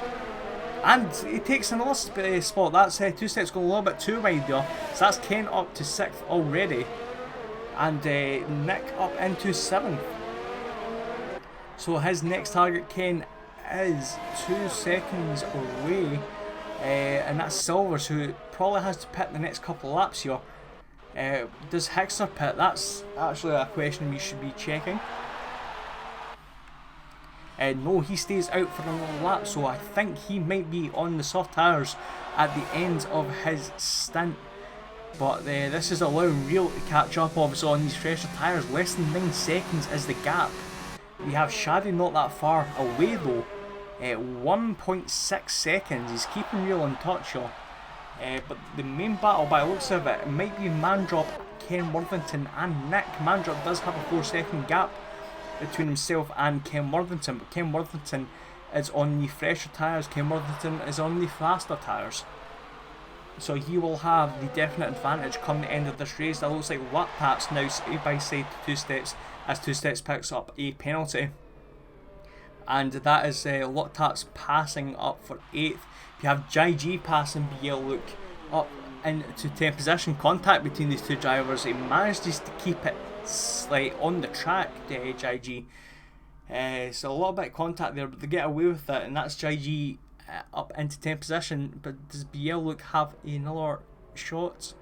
And he takes another spot. That's Two Steps going a little bit too wide there. So that's Ken up to 6th already. And Nick up into 7th. So his next target, Ken, is 2 seconds away. And that's Silvers, who probably has to pit the next couple of laps here. Does Hickster pit? That's actually a question we should be checking. No, he stays out for another lap, so I think he might be on the soft tyres at the end of his stint. But this is allowing Real to catch up obviously on these fresher tyres. Less than 9 seconds is the gap. We have Shaddy not that far away though. 1.6 seconds. He's keeping Real in touch here. But the main battle by the looks of it might be Mandrop, Ken Worthington and Nick. Mandrop does have a 4-second gap between himself and Ken Worthington, but Ken Worthington is on the fresher tyres, Ken Worthington is on the faster tyres. So he will have the definite advantage come the end of this race. That looks like lap taps now side by side to Two Steps, as Two Steps picks up a penalty. And that is Lot Taps passing up for 8th. You have JG passing BL Look up into 10th position. Contact between these two drivers. He manages to keep it on the track, JG. So a little bit of contact there, but they get away with it, and that's JG up into 10th position. But does BL Look have another shot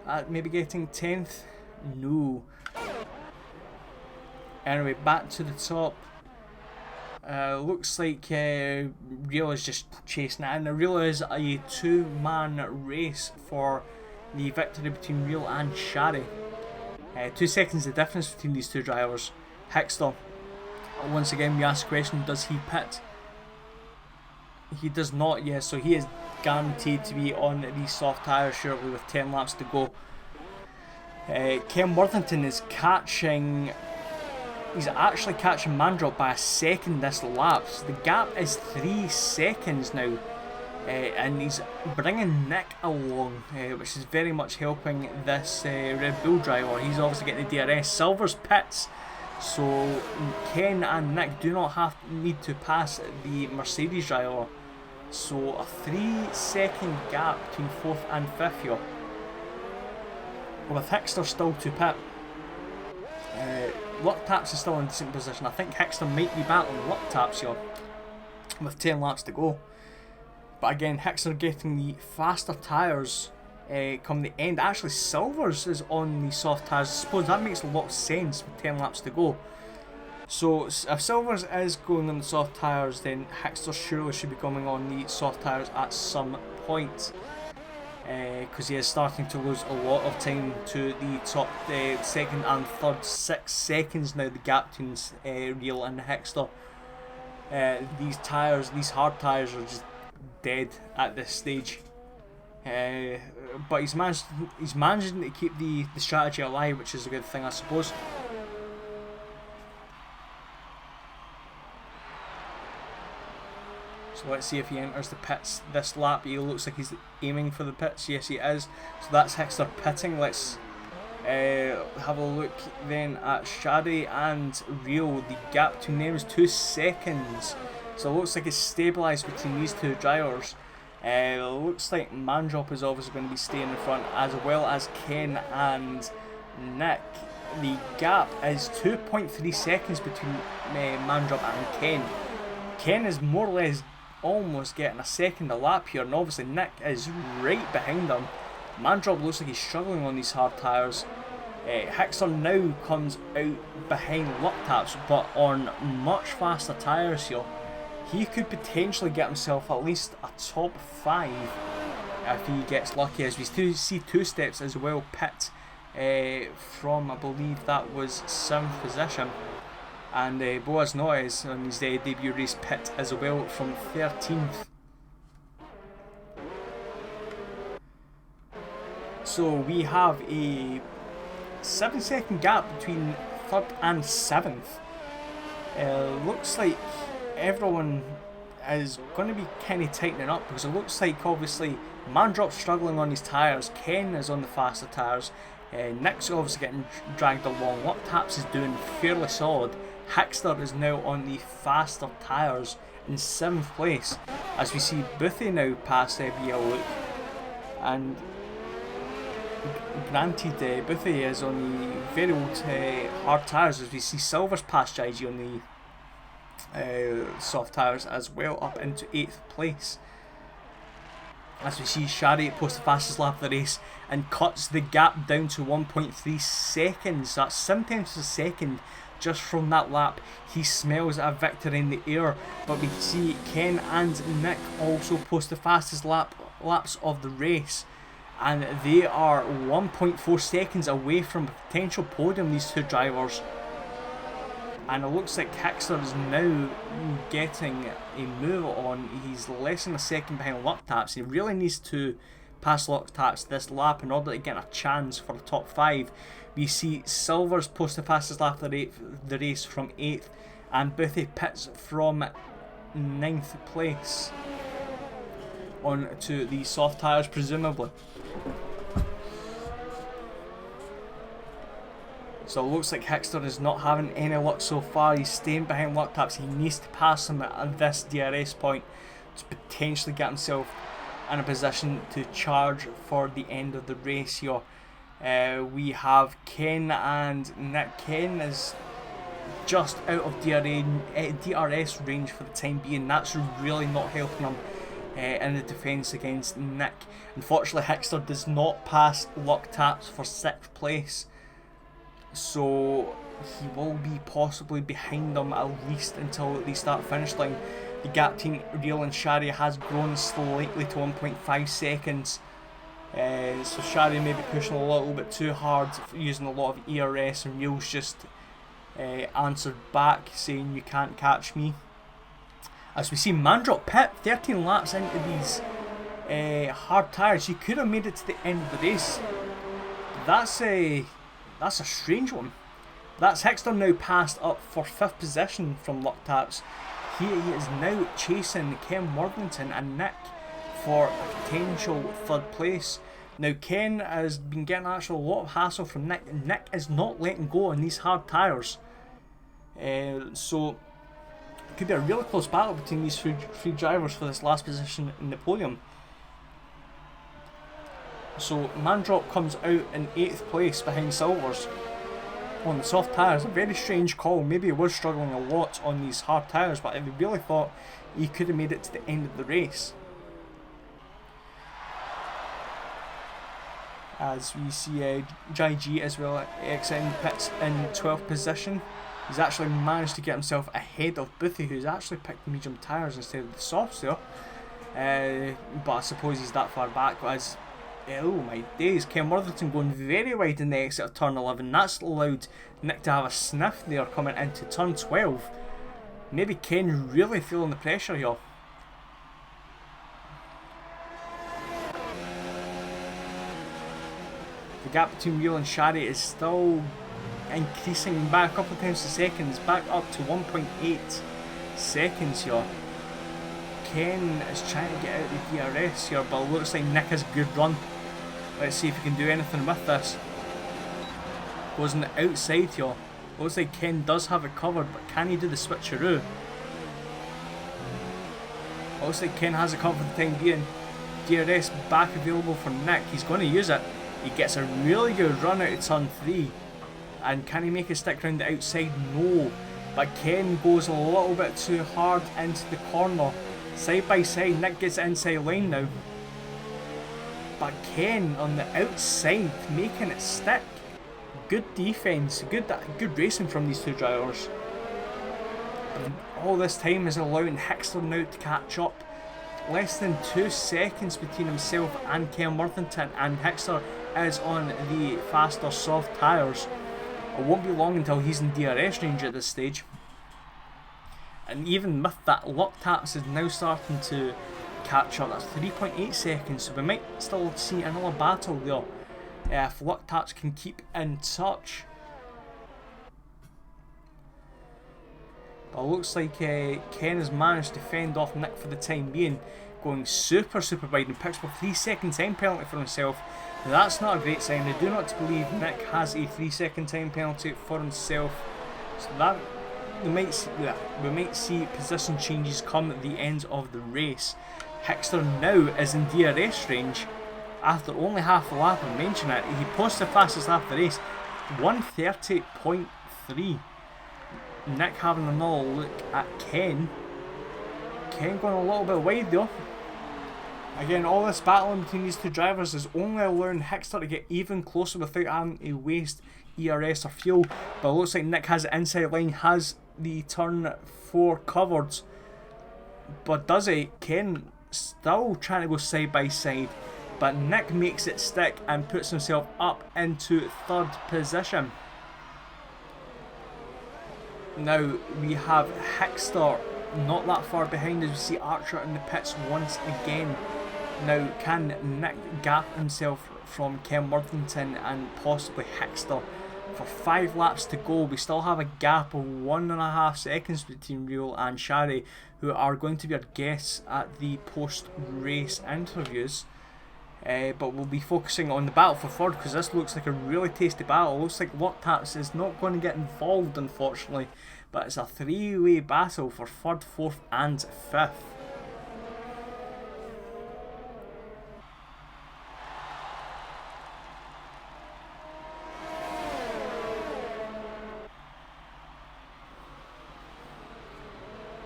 at maybe getting 10th? No. Anyway, back to the top. Looks like Real is just chasing it, and Real is a 2-man race for the victory between Real and Shaddy. 2 seconds the difference between these two drivers. Hickster, once again we ask the question, does he pit? He does not, yes, so he is guaranteed to be on these soft tyres surely with 10 laps to go. Ken Worthington is catching, he's actually catching Mandrop by a second this lap. So the gap is 3 seconds now. And he's bringing Nick along, which is very much helping this Red Bull driver. He's obviously getting the DRS. Silver's pits, so Ken and Nick do not need to pass the Mercedes driver. So a 3-second gap between 4th and 5th here. With Hickster still to pit. Luck Taps is still in a decent position. I think Hickster might be battling Luck Taps here with 10 laps to go. But again, Hickster getting the faster tyres come the end. Actually, Silvers is on the soft tyres. I suppose that makes a lot of sense with 10 laps to go. So if Silvers is going on the soft tyres, then Hickster surely should be coming on the soft tyres at some point. Because he is starting to lose a lot of time to the top second and third. 6 seconds now the gap between Real and Hickster. These tyres, these hard tyres are just dead at this stage, but he's managing to keep the strategy alive, which is a good thing, I suppose. So let's see if he enters the pits this lap. He looks like he's aiming for the pits. Yes, he is. So that's Hickster pitting. Let's have a look then at Shadi and Rio. The gap between them is 2 seconds. So it looks like it's stabilised between these two drivers. It looks like Mandrop is obviously going to be staying in front, as well as Ken and Nick. The gap is 2.3 seconds between Mandrop and Ken. Ken is more or less almost getting a second a lap here, and obviously Nick is right behind him. Mandrop looks like he's struggling on these hard tyres. Hickster now comes out behind Luck Taps, but on much faster tyres here. He could potentially get himself at least a top 5 if he gets lucky, as we see Two Steps as well pit from, I believe that was 7th position, and Boaz Noyes on his debut race pit as well from 13th. So we have a 7-second gap between 3rd and 7th. Looks like everyone is going to be kind of tightening up, because it looks like obviously Mandrop's struggling on his tyres, Ken is on the faster tyres, Nick's obviously getting dragged along, Luck Taps is doing fairly solid, Hickster is now on the faster tyres in 7th place, as we see Boothie now pass Bieluk, and granted Boothie is on the very old hard tyres, as we see Silver's past IG on the soft tyres as well, up into 8th place, as we see Shari post the fastest lap of the race and cuts the gap down to 1.3 seconds. That's 7 tenths of a second just from that lap. He smells a victory in the air, but we see Ken and Nick also post the fastest laps of the race, and they are 1.4 seconds away from a potential podium, these two drivers. And it looks like Hickster is now getting a move on. He's less than a second behind Luck Taps. He really needs to pass Luck Taps this lap in order to get a chance for the top 5. We see Silvers post the fastest lap of the race from 8th, and Boothie pits from 9th place on to the soft tyres presumably. So it looks like Hickster is not having any luck so far. He's staying behind Luck Taps. He needs to pass him at this DRS point to potentially get himself in a position to charge for the end of the race here. We have Ken and Nick. Ken is just out of DRS range for the time being. That's really not helping him in the defence against Nick. Unfortunately, Hickster does not pass Luck Taps for 6th place. So he will be possibly behind them at least until the start finish line. The gap between Real and Shari has grown slightly to 1.5 seconds. So Shari may be pushing a little bit too hard, using a lot of ERS, and Real's just answered back saying you can't catch me. As we see Mandrop pit 13 laps into these hard tyres, he could have made it to the end of the race. That's a strange one. That's Hexter now passed up for 5th position from Luck Taps. He is now chasing Ken Worthington and Nick for a potential 3rd place. Now Ken has been getting actually a lot of hassle from Nick. Nick is not letting go on these hard tyres. So it could be a really close battle between these three drivers for this last position in the podium. So Mandrop comes out in 8th place behind Silvers on the soft tyres. A very strange call. Maybe he was struggling a lot on these hard tyres, but I really thought he could have made it to the end of the race. As we see Jai G as well exiting pits in 12th position. He's actually managed to get himself ahead of Boothie, who's actually picked medium tyres instead of the softs there. But I suppose he's that far back. As oh my days, Ken Worthington going very wide in the exit of turn 11. That's allowed Nick to have a sniff there coming into turn 12. Maybe Ken really feeling the pressure here. The gap between Wheel and Shari is still increasing back a couple of times a second, back up to 1.8 seconds here. Ken is trying to get out of the DRS here, but it looks like Nick has a good run. Let's see if he can do anything with this. Goes on the outside here. Looks like Ken does have it covered, but can he do the switcheroo? Looks like Ken has it covered for the time being. DRS back available for Nick. He's going to use it. He gets a really good run out of turn 3. And can he make it stick around the outside? No. But Ken goes a little bit too hard into the corner. Side by side, Nick gets inside line now. But Ken on the outside, making it stick. Good defence, good racing from these two drivers. And all this time is allowing Hexter now to catch up. Less than 2 seconds between himself and Ken Worthington, and Hexter is on the faster soft tyres. It won't be long until he's in DRS range at this stage. And even with that, Luck Taps is now starting to catch up. That's 3.8 seconds, so we might still see another battle there if Luck Taps can keep in touch. But it looks like Ken has managed to fend off Nick for the time being, going super wide and picks up a 3 second time penalty for himself. Now that's not a great sign. I do not believe Nick has a 3 second time penalty for himself. So that we might see position changes come at the end of the race. Hexter now is in DRS range after only half a lap of mention it. He posts the fastest lap of the race, 1:30.3. Nick having another look at Ken. Ken going a little bit wide though. Again, all this battling between these two drivers is only allowing Hexter to get even closer without having to waste ERS or fuel. But it looks like Nick has the inside line, has the turn 4 covered. But does it? Ken still trying to go side by side. But Nick makes it stick and puts himself up into 3rd position. Now we have Hexter not that far behind as we see Archer in the pits once again. Now can Nick gap himself from Ken Worthington and possibly Hexter? For 5 laps to go, we still have a gap of 1.5 seconds between Wheel and Shari, who are going to be our guests at the post-race interviews. But we'll be focusing on the battle for 3rd, because this looks like a really tasty battle. It looks like Luck Taps is not going to get involved, unfortunately, but it's a 3-way battle for 3rd, 4th and 5th.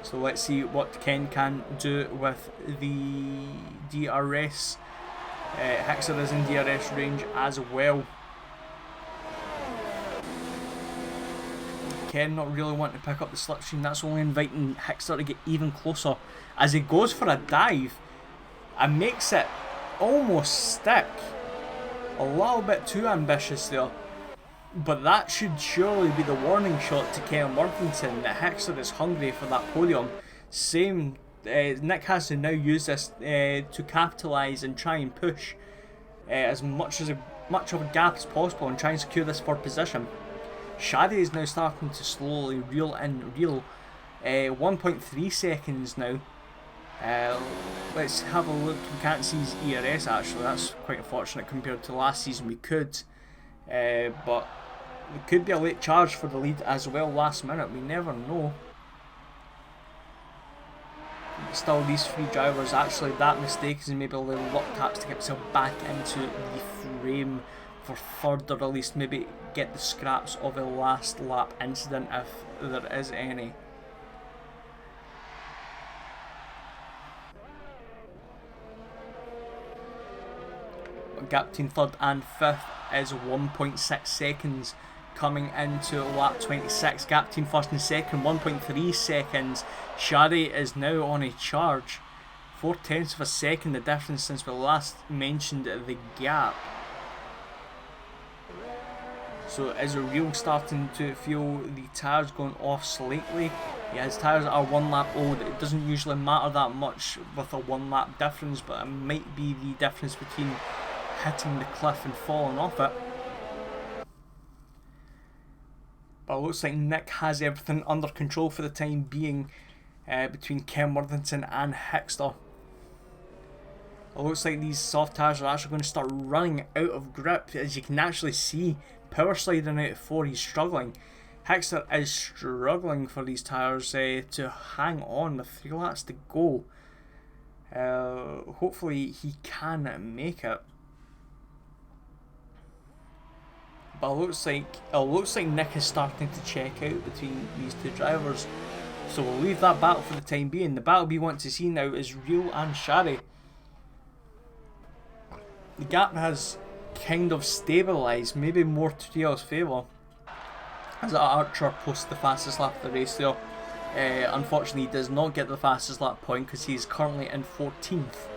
So let's see what Ken can do with the DRS. Hexter is in DRS range as well. Ken not really wanting to pick up the slipstream. That's only inviting Hexter to get even closer as he goes for a dive and makes it almost stick. A little bit too ambitious there. But that should surely be the warning shot to Ken Worthington that Hexter is hungry for that podium. Same Nick has to now use this to capitalise and try and push as much of a gap as possible and try and secure this third position. Shadi is now starting to slowly reel in, 1.3 seconds now. Let's have a look. We can't see his ERS actually, that's quite unfortunate compared to last season. We could, but it could be a late charge for the lead as well last minute, we never know. Still, these three drivers, actually that mistake is maybe a little luck taps to get himself back into the frame for third, or at least maybe get the scraps of a last lap incident if there is any. Gap between third and fifth is 1.6 seconds coming into lap 26. Gap between first and second, 1.3 seconds. Shadi is now on a charge. 4/10 of a second the difference since we last mentioned the gap. So is Wheel starting to feel the tyres going off slightly? Yeah, his tyres are 1 lap old. It doesn't usually matter that much with a 1 lap difference, but it might be the difference between hitting the cliff and falling off it. But it looks like Nick has everything under control for the time being between Ken Worthington and Hickster. It looks like these soft tyres are actually going to start running out of grip. As you can actually see, power sliding out of 4, he's struggling. Hickster is struggling for these tyres to hang on with 3 laps to go. Hopefully he can make it. But it looks like Nick is starting to check out between these two drivers. So we'll leave that battle for the time being. The battle we want to see now is Wheel and Shadi. The gap has kind of stabilised, maybe more to Wheel's favour, as Archer posts the fastest lap of the race there. Unfortunately he does not get the fastest lap point because he's currently in 14th.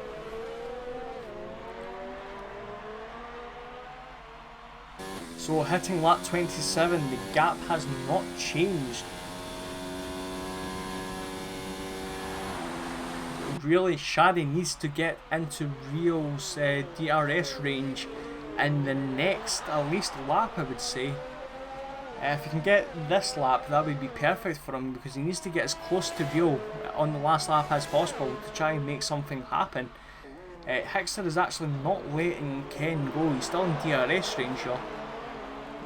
So hitting lap 27, the gap has not changed. Really, Shadi needs to get into Wheel's DRS range in the next, at least, lap, I would say. If he can get this lap, that would be perfect for him, because he needs to get as close to Wheel on the last lap as possible to try and make something happen. Hickster is actually not letting Ken go, he's still in DRS range here.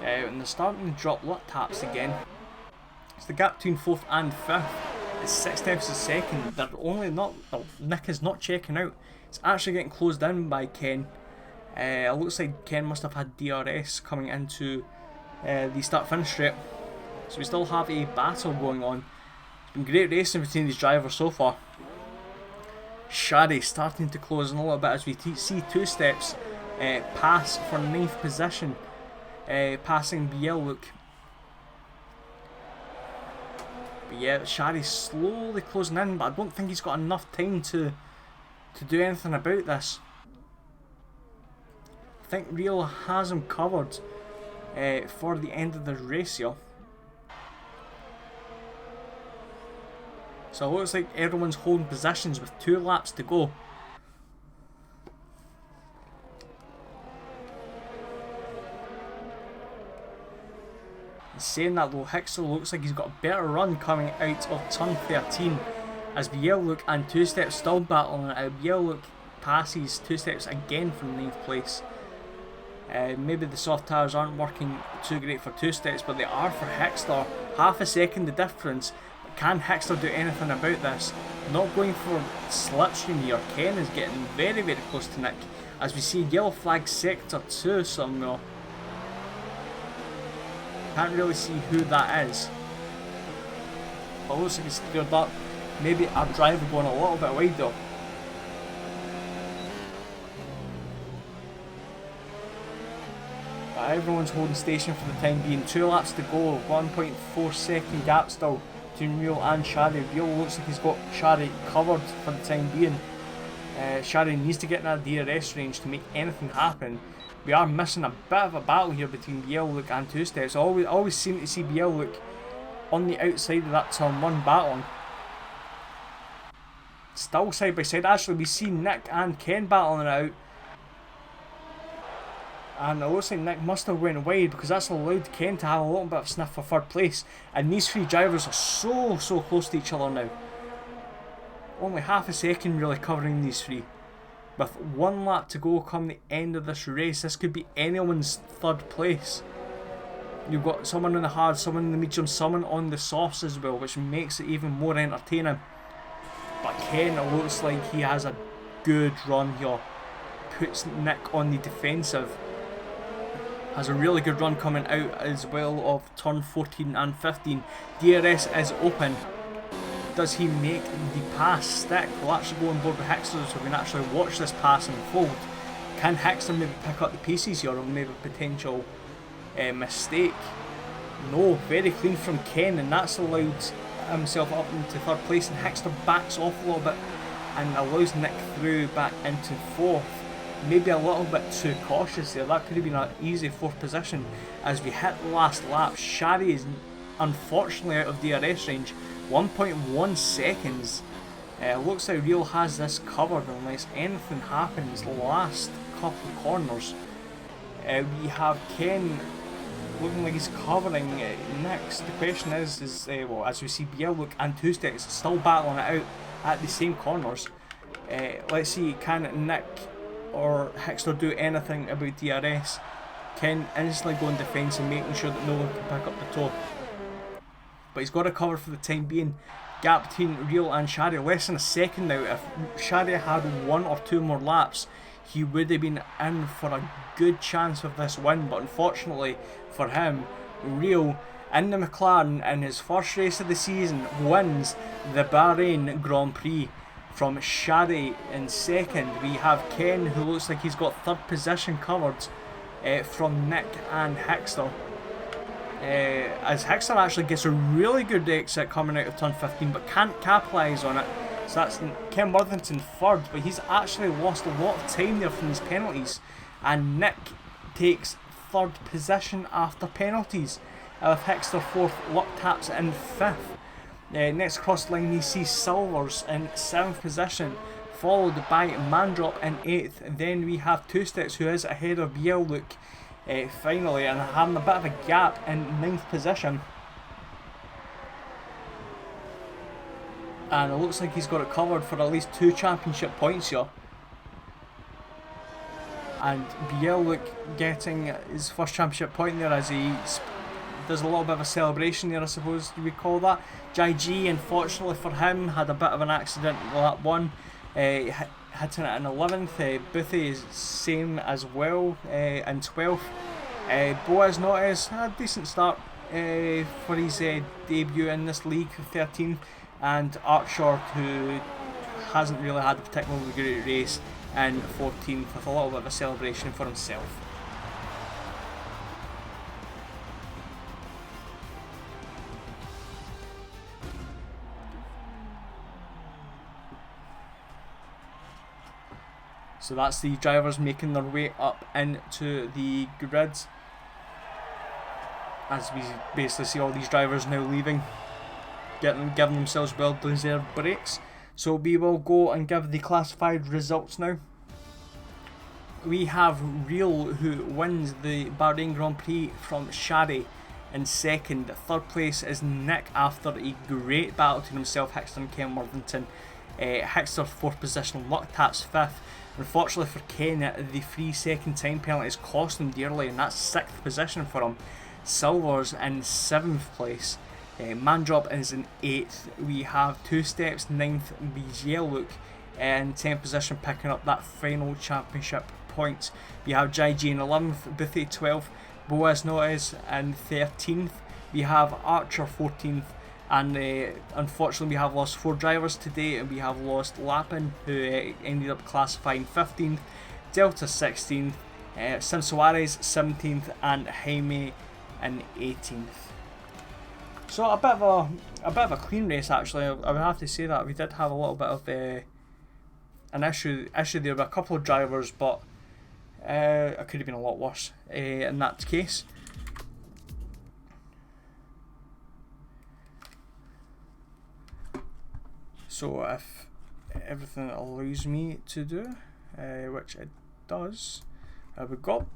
And they're starting to drop luck taps again. So the gap between 4th and 5th is 6/10 of a second. They're only not, well, Nick is not checking out. It's actually getting closed in by Ken. It looks like Ken must have had DRS coming into the start finish straight. So we still have a battle going on. It's been great racing between these drivers so far. Shadi starting to close in a little bit as we see 2 steps pass for 9th position. Passing Bieluk. But yeah, Shadi's slowly closing in, but I don't think he's got enough time to do anything about this. I think Wheel has him covered for the end of the race here. So it looks like everyone's holding positions with 2 laps to go. Saying that though, Hickster looks like he's got a better run coming out of turn 13 as Bieluk and 2 steps still battling it out. Bieluk passes 2 steps again from 9th place. Maybe the soft tyres aren't working too great for 2 steps, but they are for Hickster. Half a second the difference. But can Hickster do anything about this? Not going for slipstream here. Ken is getting very, very close to Nick as we see yellow flag sector 2 somewhere. Can't really see who that is. But looks like it's cleared up. Maybe our driver going a little bit wide though. But everyone's holding station for the time being. 2 laps to go. 1.4 second gap still between Wheel and Shadi. Wheel looks like he's got Shadi covered for the time being. Shadi needs to get in that DRS range to make anything happen. We are missing a bit of a battle here between Bieluk and 2 steps. I always seem to see Bieluk on the outside of that turn 1 battling. still side by side. Actually, we see Nick and Ken battling it out. And it looks like Nick must have went wide, because that's allowed Ken to have a little bit of sniff for third place. And these three drivers are so close to each other now. Only half a second really covering these three. With one lap to go come the end of this race, this could be anyone's third place. You've got someone in the hard, someone in the medium, someone on the softs as well, which makes it even more entertaining. But Ken, it looks like he has a good run here. Puts Nick on the defensive. Has a really good run coming out as well of turn 14 and 15. DRS is open. Does he make the pass stick? We'll actually go on board with Hickster so we can actually watch this pass unfold. Can Hickster maybe pick up the pieces here, or maybe a potential mistake? No, very clean from Ken, and that's allowed himself up into third place, and Hickster backs off a little bit and allows Nick through back into fourth. Maybe a little bit too cautious there. That could have been an easy fourth position. As we hit the last lap, Shari is unfortunately out of DRS range. 1.1 seconds. Looks like Real has this covered unless anything happens the last couple of corners. We have Ken looking like he's covering next. The question is well, as we see Bieluk and Two Sticks still battling it out at the same corners. Let's see, can Nick or Hickster do anything about DRS? Ken instantly going defence and making sure that no one can pick up the toe. But he's got to cover for the time being. Gap between Real and Shari less than a second now. If Shari had one or two more laps, he would have been in for a good chance of this win. But unfortunately for him, Real in the McLaren in his first race of the season wins the Bahrain Grand Prix. From Shari in second, we have Ken, who looks like he's got third position covered from Nick and Hickster. As Hickster actually gets a really good exit coming out of turn 15 but can't capitalise on it. So that's Ken Worthington third, but he's actually lost a lot of time there from these penalties. And Nick takes third position after penalties. With Hickster fourth, Luck taps in fifth. Next cross line we see Silvers in 7th position, followed by Mandrop in 8th. Then we have Two Sticks, who is ahead of Bieluk finally, and having a bit of a gap in 9th position. And it looks like he's got it covered for at least 2 championship points here. And Bieluk getting his first championship point there as he does a little bit of a celebration there, I suppose you would call that. Jai G, unfortunately for him, had a bit of an accident in lap 1, hitting it in 11th. Boothie is same as well in 12th. Boaz Notes had a decent start for his debut in this league, 13th. And Archer, who hasn't really had a particularly great race, in 14th, with a little bit of a celebration for himself. So that's the drivers making their way up into the grids. As we basically see all these drivers now leaving, giving themselves well-deserved breaks. So we will go and give the classified results now. We have Real, who wins the Bahrain Grand Prix from Shari in second. Third place is Nick after a great battle between himself, Hickster and Ken Worthington. Hickster fourth position, Luck taps fifth. Unfortunately for Ken, the 3-second time penalty is cost him dearly, and that's 6th position for him. Silver's in 7th place. Mandrop is in 8th. We have Two Steps 9th, Bieluk in 10th position, picking up that final championship point. We have Jai G in 11th, Boothie 12th, Boaz Notes in 13th. We have Archer 14th. And unfortunately we have lost 4 drivers today. We have lost Lapin, who ended up classifying 15th, Delta 16th, Sim Suarez 17th, and Jaime in 18th. So a bit of a clean race actually. I would have to say that we did have a little bit of an issue there with a couple of drivers, but it could have been a lot worse in that case. So if everything it allows me to do, which it does. We got.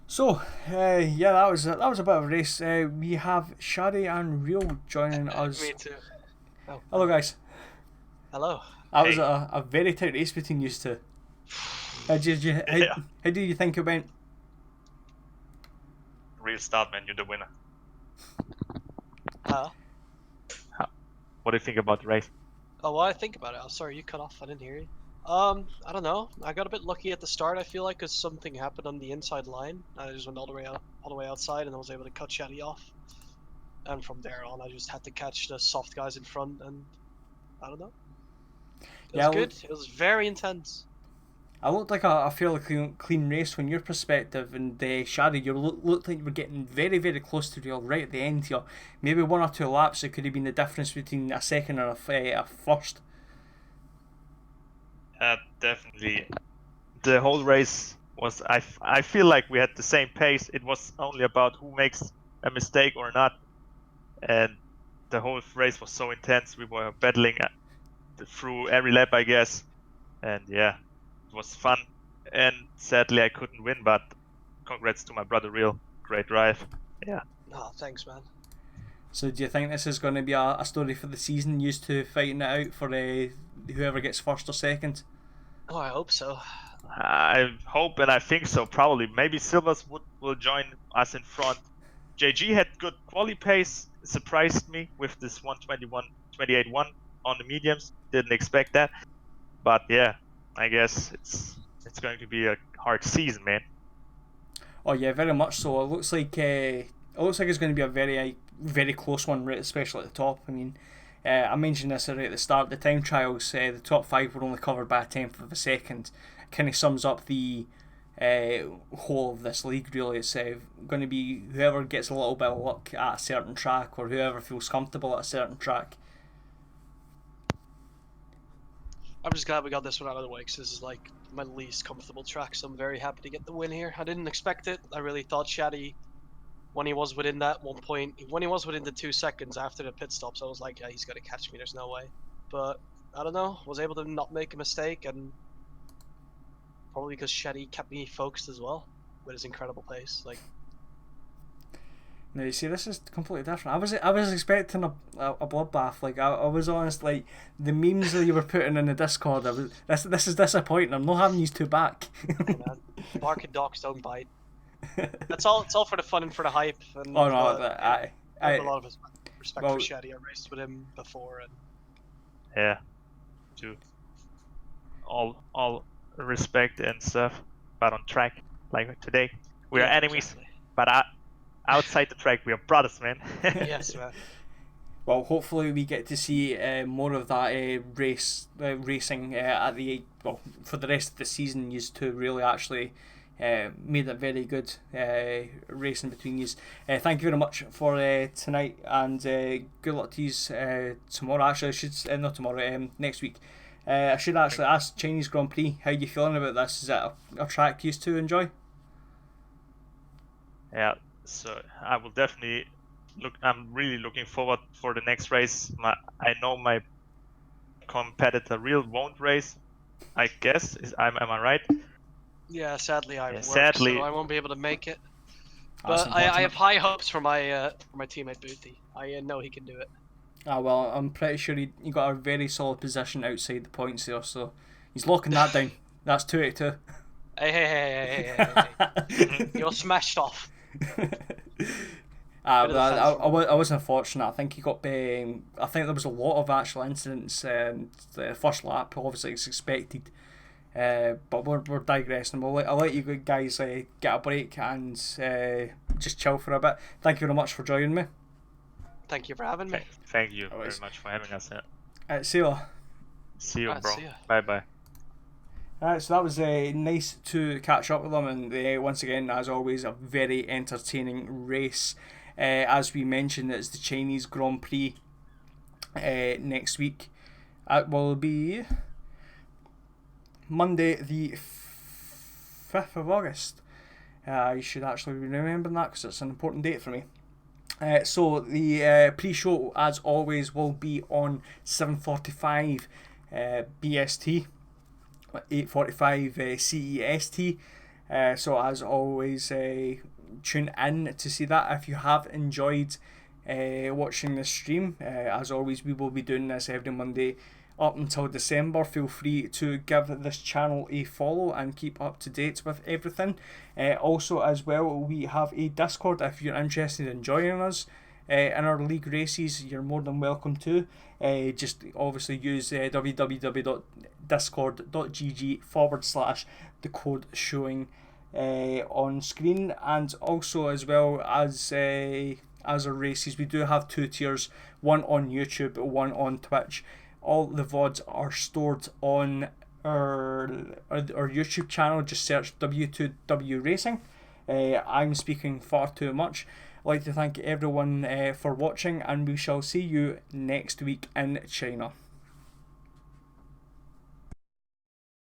So, yeah, that was a bit of a race. We have Shadi and Real joining us. Me too. Oh. Hello, guys. Hello. That was a very tight race between you two. How did you think it went? Real start, man. You're the winner. Huh? What do you think about the race? Oh, what I think about it. Oh, sorry, you cut off. I didn't hear you. I don't know. I got a bit lucky at the start. I feel like because something happened on the inside line. I just went all the way outside, and I was able to cut Shadi off. And from there on, I just had to catch the soft guys in front, and I don't know. It was good. It was very intense. I looked like a fairly clean race from your perspective, and Shadi, you looked like you were getting very, very close to Real right at the end here. Maybe 1 or 2 laps, it could have been the difference between a second and a first. Definitely. The whole race was, I feel like we had the same pace. It was only about who makes a mistake or not. And the whole race was so intense. We were battling through every lap, I guess. And yeah, it was fun. And sadly, I couldn't win, but congrats to my brother Real. Great drive. Yeah. Oh, thanks, man. So do you think this is going to be a story for the season, used to fighting it out for whoever gets first or second? Oh, I hope so. I hope and I think so, probably. Maybe Silvers will join us in front. JG had good quali pace, surprised me with this 1:21:28:1 on the mediums. Didn't expect that. But yeah, I guess it's going to be a hard season, man. Oh yeah, very much so. It looks like it's going to be a very, very close one, right, especially at the top. I mean, I mentioned this right at the start. The time trials, the top 5 were only covered by a 1/10 of a second. Kind of sums up the whole of this league. Really, it's going to be whoever gets a little bit of luck at a certain track, or whoever feels comfortable at a certain track. I'm just glad we got this one out of the way, because this is like my least comfortable track, so I'm very happy to get the win here. I didn't expect it. I really thought Shadi, when he was within that 1 point, when he was within the 2 seconds after the pit stops, I was like, yeah, he's going to catch me, there's no way. But, I don't know, was able to not make a mistake, and probably because Shadi kept me focused as well, with his incredible pace. Like, now you see, this is completely different. I was expecting a bloodbath. Like I was honest. Like the memes that you were putting in the Discord, this is disappointing. I'm not having these two back. barking dogs don't bite. It's all for the fun and for the hype. And, oh no, I have a lot of respect well, for Shadi. I raced with him before, and yeah, to all respect and stuff, but on track like today, we are enemies. Exactly. But outside the track, we are brothers, man. Yes, man. Well, hopefully we get to see more of that racing at the for the rest of the season. Used to really actually made it very good racing between you. Thank you very much for tonight, and good luck to you tomorrow. Actually, I should not tomorrow. Next week. I should actually ask Chinese Grand Prix. How you feeling about this? Is it a track you used to enjoy? Yeah. So I will definitely I'm really looking forward for the next race. I know my competitor Real won't race, I guess. Am I right? Yeah, sadly I work, sadly, so I won't be able to make it. But I have high hopes for my teammate Booty. I know he can do it. Well, I'm pretty sure he got a very solid position outside the points there, so he's locking that down. That's 2 out of 2. Hey. You're smashed off. I was unfortunate. I think he got. I think there was a lot of actual incidents. The first lap, obviously, it's expected. But we're digressing. I'll let you guys get a break and just chill for a bit. Thank you very much for joining me. Thank you for having me. Thank you very much for having us. See you. See you, bro. See ya. Bye. Alright, so that was nice to catch up with them, and once again, as always, a very entertaining race. As we mentioned, it's the Chinese Grand Prix next week. It will be Monday the 5th of August. I should actually be remembering that because it's an important date for me. So the pre-show, as always, will be on 7:45 BST, 8:45 CEST. So as always, tune in to see that. If you have enjoyed watching this stream, as always, we will be doing this every Monday up until December. Feel free to give this channel a follow and keep up to date with everything. Also, as well, we have a Discord. If you're interested in joining us in our league races, you're more than welcome to. Just obviously use www.discord.gg/ the code showing on screen. And also, as well as our races, we do have 2 tiers, one on YouTube, one on Twitch. All the VODs are stored on our YouTube channel. Just search W2W Racing. I'm speaking far too much. I'd like to thank everyone for watching, and we shall see you next week in China.